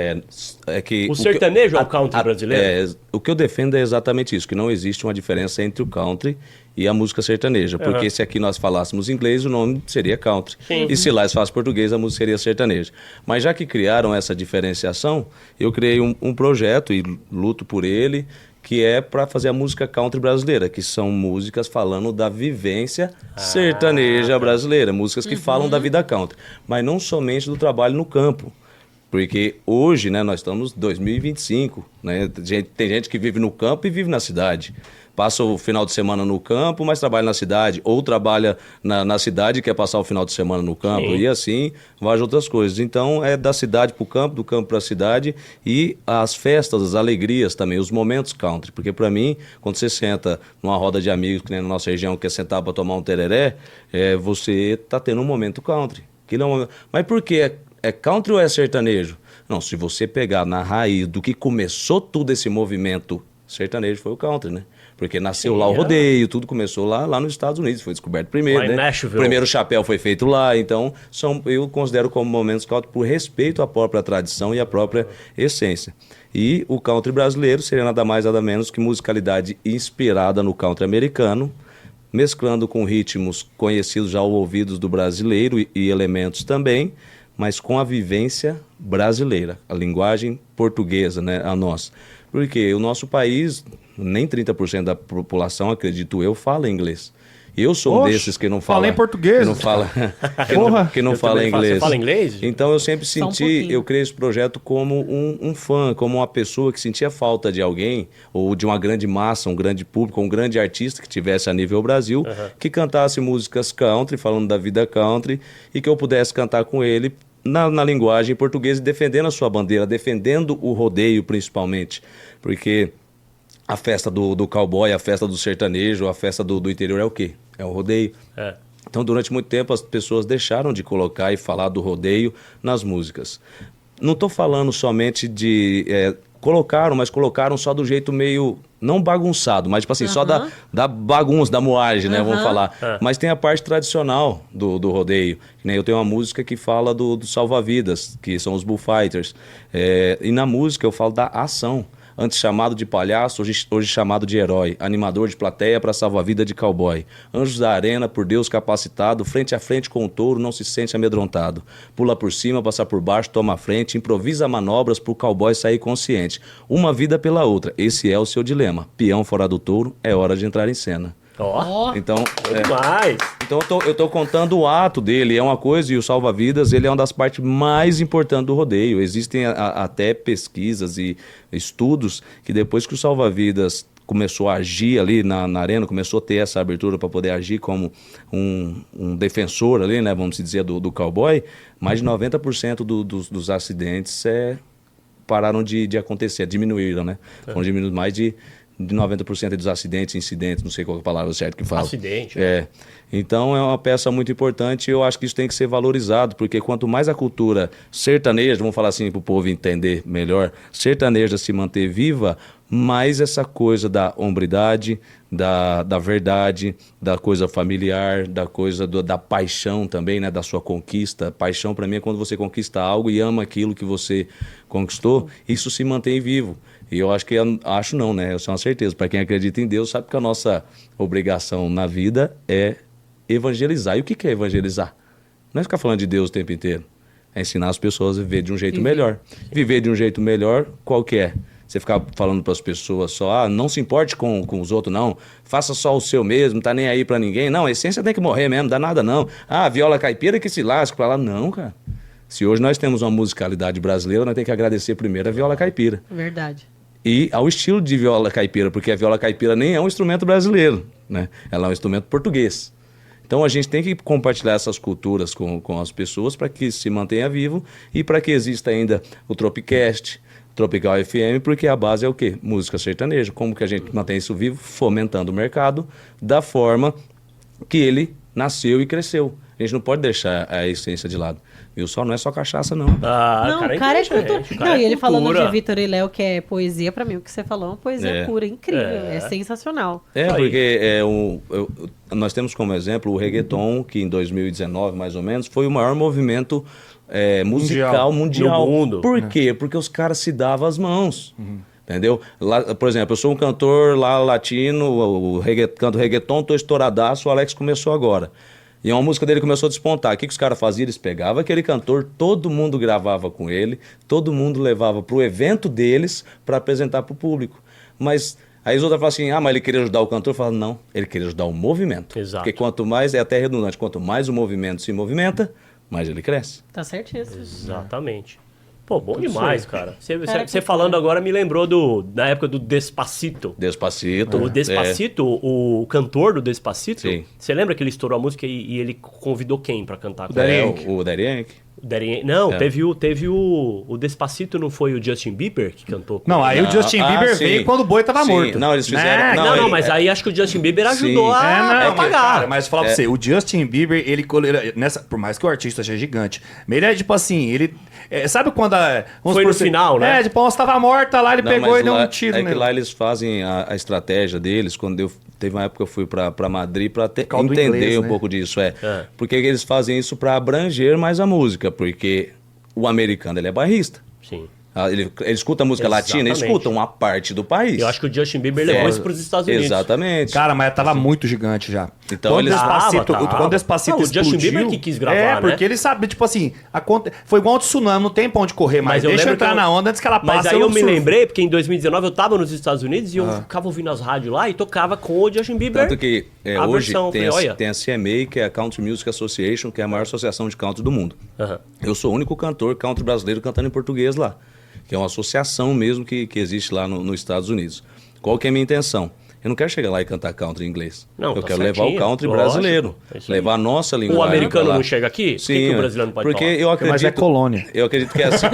É que. O sertanejo é o country brasileiro? O que eu defendo é exatamente isso, que não existe uma diferença entre o country e a música sertaneja. Porque se aqui nós falássemos inglês, o nome seria country. Sim. E se lá se faz português, a música seria sertaneja. Mas já que criaram essa diferenciação, eu criei um projeto e luto por ele, que é para fazer a música country brasileira, que são músicas falando da vivência sertaneja brasileira, músicas que falam da vida country, mas não somente do trabalho no campo. Porque hoje, né, nós estamos em 2025, né? Tem gente que vive no campo e vive na cidade. Passa o final de semana no campo, mas trabalha na cidade. Ou trabalha na cidade e quer passar o final de semana no campo. Sim. E assim, várias outras coisas. Então, é da cidade para o campo, do campo para a cidade. E as festas, as alegrias também, os momentos country. Porque para mim, quando você senta numa roda de amigos, que nem na nossa região, quer sentar para tomar um tereré, você está tendo um momento country. Mas por quê? É country ou é sertanejo? Não, se você pegar na raiz do que começou tudo esse movimento sertanejo, foi o country, né? Porque nasceu lá o rodeio, tudo começou lá nos Estados Unidos, foi descoberto primeiro, lá em né? Nashville. O primeiro chapéu foi feito lá, então eu considero como momentos country por respeito à própria tradição e à própria essência. E o country brasileiro seria nada mais nada menos que musicalidade inspirada no country americano, mesclando com ritmos conhecidos já aos ouvidos do brasileiro e elementos também, mas com a vivência brasileira, a linguagem portuguesa, né, a nossa. Porque o nosso país, nem 30% da população, acredito eu, fala inglês. Eu sou um desses que não fala... Fala em português. Que não fala, que não fala inglês. Você fala inglês? Então eu sempre senti, eu criei esse projeto como um fã, como uma pessoa que sentia falta de alguém, ou de uma grande massa, um grande público, um grande artista que tivesse a nível Brasil, que cantasse músicas country, falando da vida country, e que eu pudesse cantar com ele na linguagem portuguesa, defendendo a sua bandeira, defendendo o rodeio principalmente, porque a festa do cowboy, a festa do sertanejo, a festa do interior é o quê? É o rodeio. Então, durante muito tempo, as pessoas deixaram de colocar e falar do rodeio nas músicas. Não estou falando somente de... colocaram, mas colocaram só do jeito meio... Não bagunçado, mas tipo assim, só da bagunça, da moagem, né? Vamos falar. Mas tem a parte tradicional do rodeio. Eu tenho uma música que fala do salva-vidas, que são os bullfighters. E na música eu falo da ação. Antes chamado de palhaço, hoje chamado de herói. Animador de plateia para salva-vida de cowboy. Anjos da arena, por Deus capacitado, frente a frente com o touro, não se sente amedrontado. Pula por cima, passa por baixo, toma a frente, improvisa manobras pro cowboy sair consciente. Uma vida pela outra, esse é o seu dilema. Peão fora do touro, é hora de entrar em cena. Então, demais. Então eu tô contando o ato dele, é uma coisa, e o salva-vidas, ele é uma das partes mais importantes do rodeio. Existem até pesquisas e estudos que depois que o salva-vidas começou a agir ali na arena, começou a ter essa abertura para poder agir como um defensor ali, né, vamos dizer, do cowboy, mais de 90% dos acidentes pararam de acontecer, diminuíram, né? Foram diminuídos mais de 90% dos acidentes, incidentes, não sei qual é a palavra certa que fala. Acidente. Então é uma peça muito importante e eu acho que isso tem que ser valorizado, porque quanto mais a cultura sertaneja, vamos falar assim para o povo entender melhor, sertaneja se manter viva, mais essa coisa da hombridade, da verdade, da coisa familiar, da coisa da paixão também, né, da sua conquista. Paixão para mim é quando você conquista algo e ama aquilo que você conquistou, isso se mantém vivo. E eu acho que, eu tenho uma certeza, para quem acredita em Deus, sabe que a nossa obrigação na vida é evangelizar. E o que é evangelizar? Não é ficar falando de Deus o tempo inteiro. É ensinar as pessoas a viver de um jeito melhor. Viver de um jeito melhor, qual que é? Você ficar falando para as pessoas só, não se importe com os outros, não. Faça só o seu mesmo, não tá nem aí para ninguém. Não, a essência tem que morrer mesmo, não dá nada não. Viola caipira que se lasca para lá. Não, cara. Se hoje nós temos uma musicalidade brasileira, nós temos que agradecer primeiro a viola caipira. Verdade. E ao estilo de viola caipira, porque a viola caipira nem é um instrumento brasileiro, né? Ela é um instrumento português. Então a gente tem que compartilhar essas culturas com as pessoas para que se mantenha vivo e para que exista ainda o Tropicast, Tropical FM, porque a base é o quê? Música sertaneja. Como que a gente mantém isso vivo? Fomentando o mercado da forma que ele nasceu e cresceu. A gente não pode deixar a essência de lado. E o sol não é só cachaça, não. Cara é cultura. Não, e ele falando de Vitor e Léo, que é poesia, pra mim, o que você falou é uma poesia pura, incrível, é sensacional. Porque nós temos como exemplo o reggaeton, que em 2019, mais ou menos, foi o maior movimento musical mundial. No mundo. Por quê? Porque os caras se davam as mãos. Entendeu? Lá, por exemplo, eu sou um cantor lá latino, canto reggaeton, tô estouradaço, o Alex começou agora. E uma música dele começou a despontar. O que os caras faziam? Eles pegavam aquele cantor, todo mundo gravava com ele, todo mundo levava pro evento deles para apresentar pro público. Mas aí os outros falam assim, mas ele queria ajudar o cantor? Eu falo, não, ele queria ajudar o movimento. Exato. Porque quanto mais, é até redundante, quanto mais o movimento se movimenta, mais ele cresce. Tá certíssimo. Exatamente. Pô, bom demais, cara. Cara, Você falando agora me lembrou da época do Despacito. Despacito. O Despacito, o cantor do Despacito, Sim. você lembra que ele estourou a música e ele convidou quem pra cantar com O ele? Daddy Yankee. Não, teve o Despacito, não foi o Justin Bieber que cantou com Não, ele? aí o Justin Bieber sim. veio quando o boi tava Sim. morto. Não, eles fizeram... Não, mas aí acho que o Justin Bieber ajudou Sim. a Mas, pagar. cara, mas falar pra você, o Justin Bieber, ele por mais que o artista seja gigante, mas ele é tipo assim, ele... sabe quando vamos Foi supor no assim, final, né? Tipo, onde tava morta lá, ele pegou mas e deu lá- um tiro É que nele. lá eles fazem a estratégia deles. Teve uma época que eu fui pra Madrid pra Caldo entender inglês, um né? pouco disso. Porque eles fazem isso pra abranger mais a música. Porque o americano, ele é bairrista. Sim. Ele escuta a música latina, ele Exatamente. escuta uma parte do país. Eu acho que o Justin Bieber levou isso pros Estados Unidos. Exatamente. Cara, mas tava muito gigante já. Então quando eles- Despacito, Tava. quando Despacito Não, o Justin explodiu... Bieber que quis gravar, né? porque ele sabe, tipo assim, foi igual um tsunami, não tem pra onde correr mais. eu Deixa eu lembro entrar que na onda antes que ela passe. Mas aí eu me surfo. lembrei, porque em 2019 eu tava nos Estados Unidos e eu ficava ouvindo as rádios lá e tocava com o Justin Bieber. Tanto que a hoje versão, tem, falei, olha. tem a CMA, que é a Country Music Association, que é a maior associação de country do mundo. Aham. Eu sou o único cantor country brasileiro cantando em português lá, que é uma associação mesmo que existe lá nos Estados Unidos. Qual que é a minha intenção? Eu não quero chegar lá e cantar country em inglês. Não, eu tá quero levar o certinho, country lógico, brasileiro, é isso aí. levar a nossa linguagem. O americano pra lá. não chega aqui? Por Sim, que o brasileiro não pode porque falar? eu acredito, Mas é colônia. Eu acredito que é assim,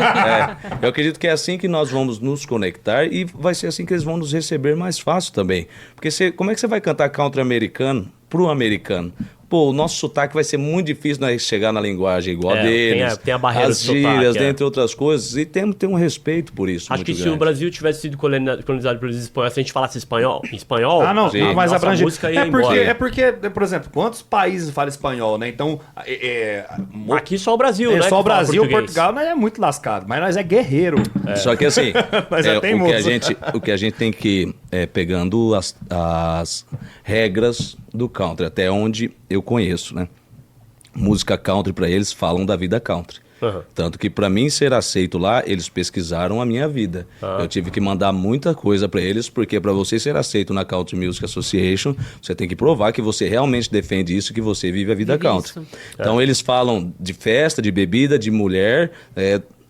eu acredito que é assim que nós vamos nos conectar e vai ser assim que eles vão nos receber mais fácil também. Porque como é que você vai cantar country americano pro americano? Pô, o nosso sotaque vai ser muito difícil nós chegar na linguagem igual a deles. tem a barreira as do sotaque, gírias, dentre outras coisas. E temos que ter um respeito por isso. Acho muito que se grande. o Brasil tivesse sido colonizado pelos espanhóis, se a gente falasse espanhol, Ah, não, Sim. mas nossa abrange. música ia É porque, embora. por exemplo, quantos países falam espanhol, né? Então, Aqui só o Brasil, né? só o que fala Brasil, português. Portugal, nós é muito lascado, mas nós é guerreiro. Só que assim, Mas é teimoso. o que a gente tem que pegando as regras do country, até onde eu conheço, né? Música country para eles falam da vida country. Uhum. Tanto que para mim ser aceito lá, eles pesquisaram a minha vida. Eu tive que mandar muita coisa para eles, porque para você ser aceito na Country Music Association, você tem que provar que você realmente defende isso, que você vive a vida Vive country. isso. Então eles falam de festa, de bebida, de mulher,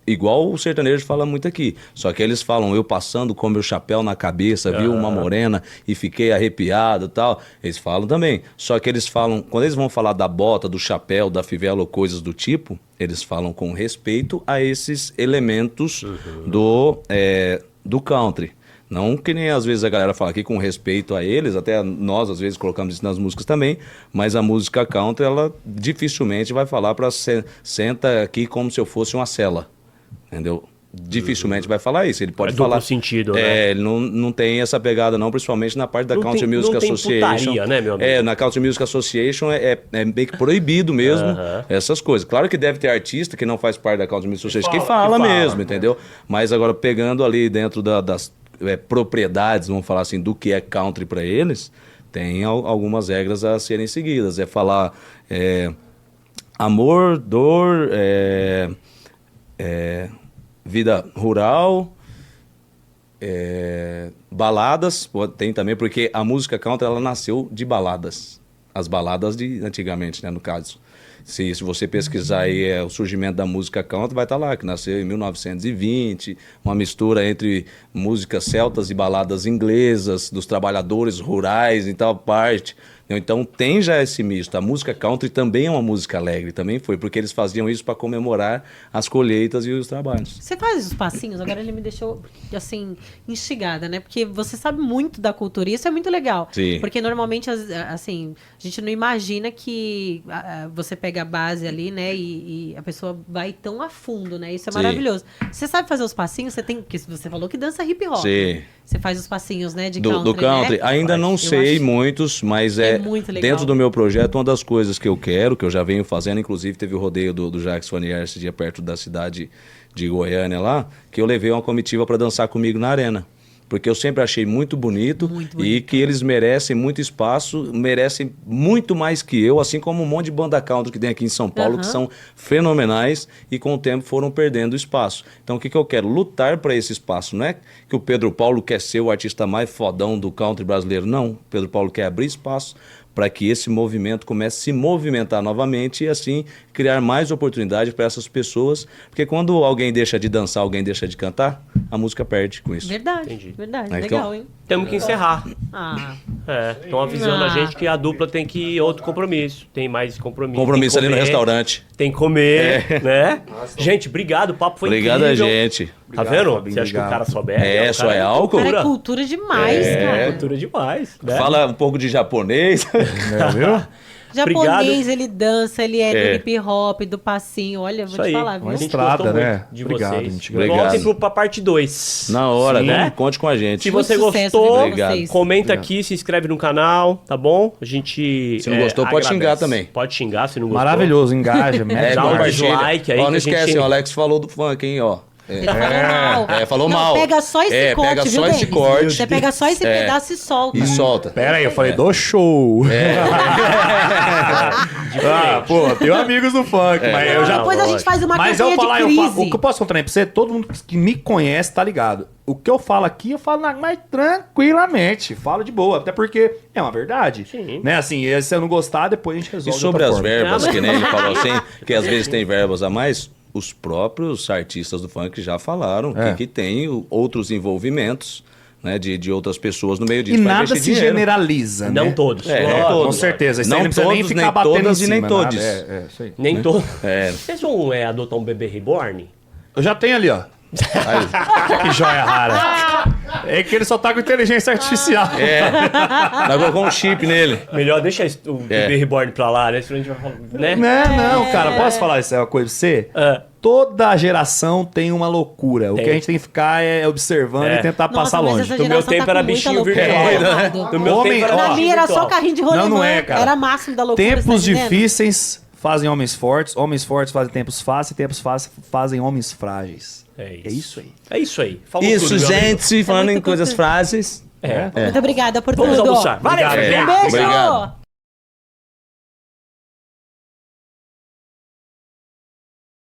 igual o sertanejo fala muito aqui. Só que eles falam, eu passando com meu chapéu na cabeça, vi uma morena e fiquei arrepiado e tal. Eles falam também. Só que eles falam, quando eles vão falar da bota, do chapéu, da fivela ou coisas do tipo, eles falam com respeito a esses elementos do country. Não que nem às vezes a galera fala aqui com respeito a eles, até nós às vezes colocamos isso nas músicas também, mas a música country, ela dificilmente vai falar para senta aqui como se eu fosse uma cela. Entendeu? Dificilmente vai falar isso. Ele pode É duplo falar. sentido, né? Ele não tem essa pegada, não, principalmente na parte da Não Country tem- Music não tem Association. putaria, né, meu amigo? Na Country Music Association é meio que proibido mesmo essas coisas. Claro que deve ter artista que não faz parte da Country Music Association que fala mesmo, entendeu? Mas agora pegando ali dentro das propriedades, vamos falar assim, do que é country para eles, tem algumas regras a serem seguidas. É falar amor, dor, vida rural, baladas, tem também, porque a música country ela nasceu de baladas. As baladas de antigamente, né, no caso. Se você pesquisar aí o surgimento da música country, vai estar lá, que nasceu em 1920, uma mistura entre músicas celtas e baladas inglesas, dos trabalhadores rurais em tal parte. Então tem já esse misto. A música country também é uma música alegre, também foi, porque eles faziam isso para comemorar as colheitas e os trabalhos. Você faz os passinhos, agora ele me deixou, assim, instigada, né? Porque você sabe muito da cultura e isso é muito legal. Sim. Porque normalmente, assim, a gente não imagina que você pega a base ali, né? E a pessoa vai tão a fundo, né? Isso é Sim. maravilhoso. Você sabe fazer os passinhos? Você tem, porque você falou que dança hip hop. Sim. Você faz os passinhos, né, de Do country. né? Ainda não sei muitos, mas é muito legal. dentro do meu projeto, uma das coisas que eu quero, que eu já venho fazendo, inclusive teve o rodeio do Jacques Fanier esse dia perto da cidade de Goiânia lá, que eu levei uma comitiva para dançar comigo na arena. Porque eu sempre achei muito bonito e que eles merecem muito espaço, merecem muito mais que eu, assim como um monte de banda country que tem aqui em São Paulo, que são fenomenais e com o tempo foram perdendo espaço. Então o que eu quero? Lutar para esse espaço. Não é que o Pedro Paulo quer ser o artista mais fodão do country brasileiro, não. O Pedro Paulo quer abrir espaço para que esse movimento comece a se movimentar novamente e assim criar mais oportunidade para essas pessoas, porque quando alguém deixa de dançar, alguém deixa de cantar, a música perde com isso. Verdade, verdade. Então, Legal, hein? Temos que encerrar. Estão avisando Ah. a gente que a dupla tem que ir outro compromisso. Tem mais compromisso. Compromisso tem que ali no comer, restaurante. Tem que comer, né? Gente, obrigado. O papo foi Obrigado incrível. a gente. Tá Obrigado, vendo? Fabinho, Você acha que o obrigado. cara só bebe? É, O só cara é álcool? Cara, é cultura demais, cara. Cultura demais. Né? Fala um pouco de japonês. Viu? Japonês, ele dança, ele é do hip hop, do passinho. Olha, vou Isso te aí. falar, viu? Uma A gente estrada, gostou né? muito de Obrigado, vocês. gente. Obrigado. Voltem pra parte 2. Na hora, Sim, né? né? Conte com a gente. Se Muito você sucesso, gostou, viu, Obrigado. vocês? comenta aqui, se inscreve no canal, tá bom? A gente. Se não gostou, pode xingar também. Pode xingar se não gostou. Maravilhoso, engaja. Dá um compartilha. dislike aí Ó, que não a gente- esquece, o Alex falou do funk, hein, ó. Ele falou mal. falou Não, mal. pega só esse corte, pega viu, só esse Denis? corte. Você pega só esse É. pedaço e solta. E solta. Pera aí, eu falei do show. Pô, tenho amigos do funk, mas eu já... Depois a gente faz uma Mas eu campanha falar, de eu crise. falo, o que eu posso contar pra você, todo mundo que me conhece tá ligado. O que eu falo aqui, eu falo mais tranquilamente. Falo de boa, até porque é uma verdade. Sim. Né, assim, e se eu não gostar, depois a gente E resolve. de sobre outra as forma. verbas, que nem ele falou assim, que às vezes tem verbas a mais, os próprios artistas do funk já falaram que tem outros envolvimentos, né, de outras pessoas no meio disso. E pra nada investir se dinheiro. generaliza, né? Não todos. É, Lógico. não todos. Com certeza. Isso aí Não não precisa nem todos, ficar nem batendo todas em e nem cima, todos. nada. Isso aí. Nem todos. É. Vocês vão adotar um bebê reborn? Eu já tenho ali, ó. Que joia rara. É que ele só tá com inteligência artificial. Nós colocamos um chip nele. Melhor deixar o bebê reborn pra lá, né? Senão a gente vai falar, né? Não, cara, posso falar isso? É uma coisa pra você? Toda geração tem uma loucura. O Tem. que a gente tem que ficar é observando e tentar passar mas longe. essa Do meu geração tempo tá era com muita bichinho loucura, virtual. amado. Do meu Homem, tempo era ó, Na bichinho minha era virtual. só carrinho de rolemã. Não é, cara. Era máximo da loucura. Tempos você tá entendendo? difíceis fazem homens fortes fazem tempos fáceis, tempos fáceis fazem homens frágeis. É É isso aí. É isso aí. Falou Isso, tudo, meu amigo. gente, falando muito em coisas cultura. frases. Muito obrigada por Vamos tudo. almoçar. Valeu, Obrigado, gente. Um beijo. Obrigado.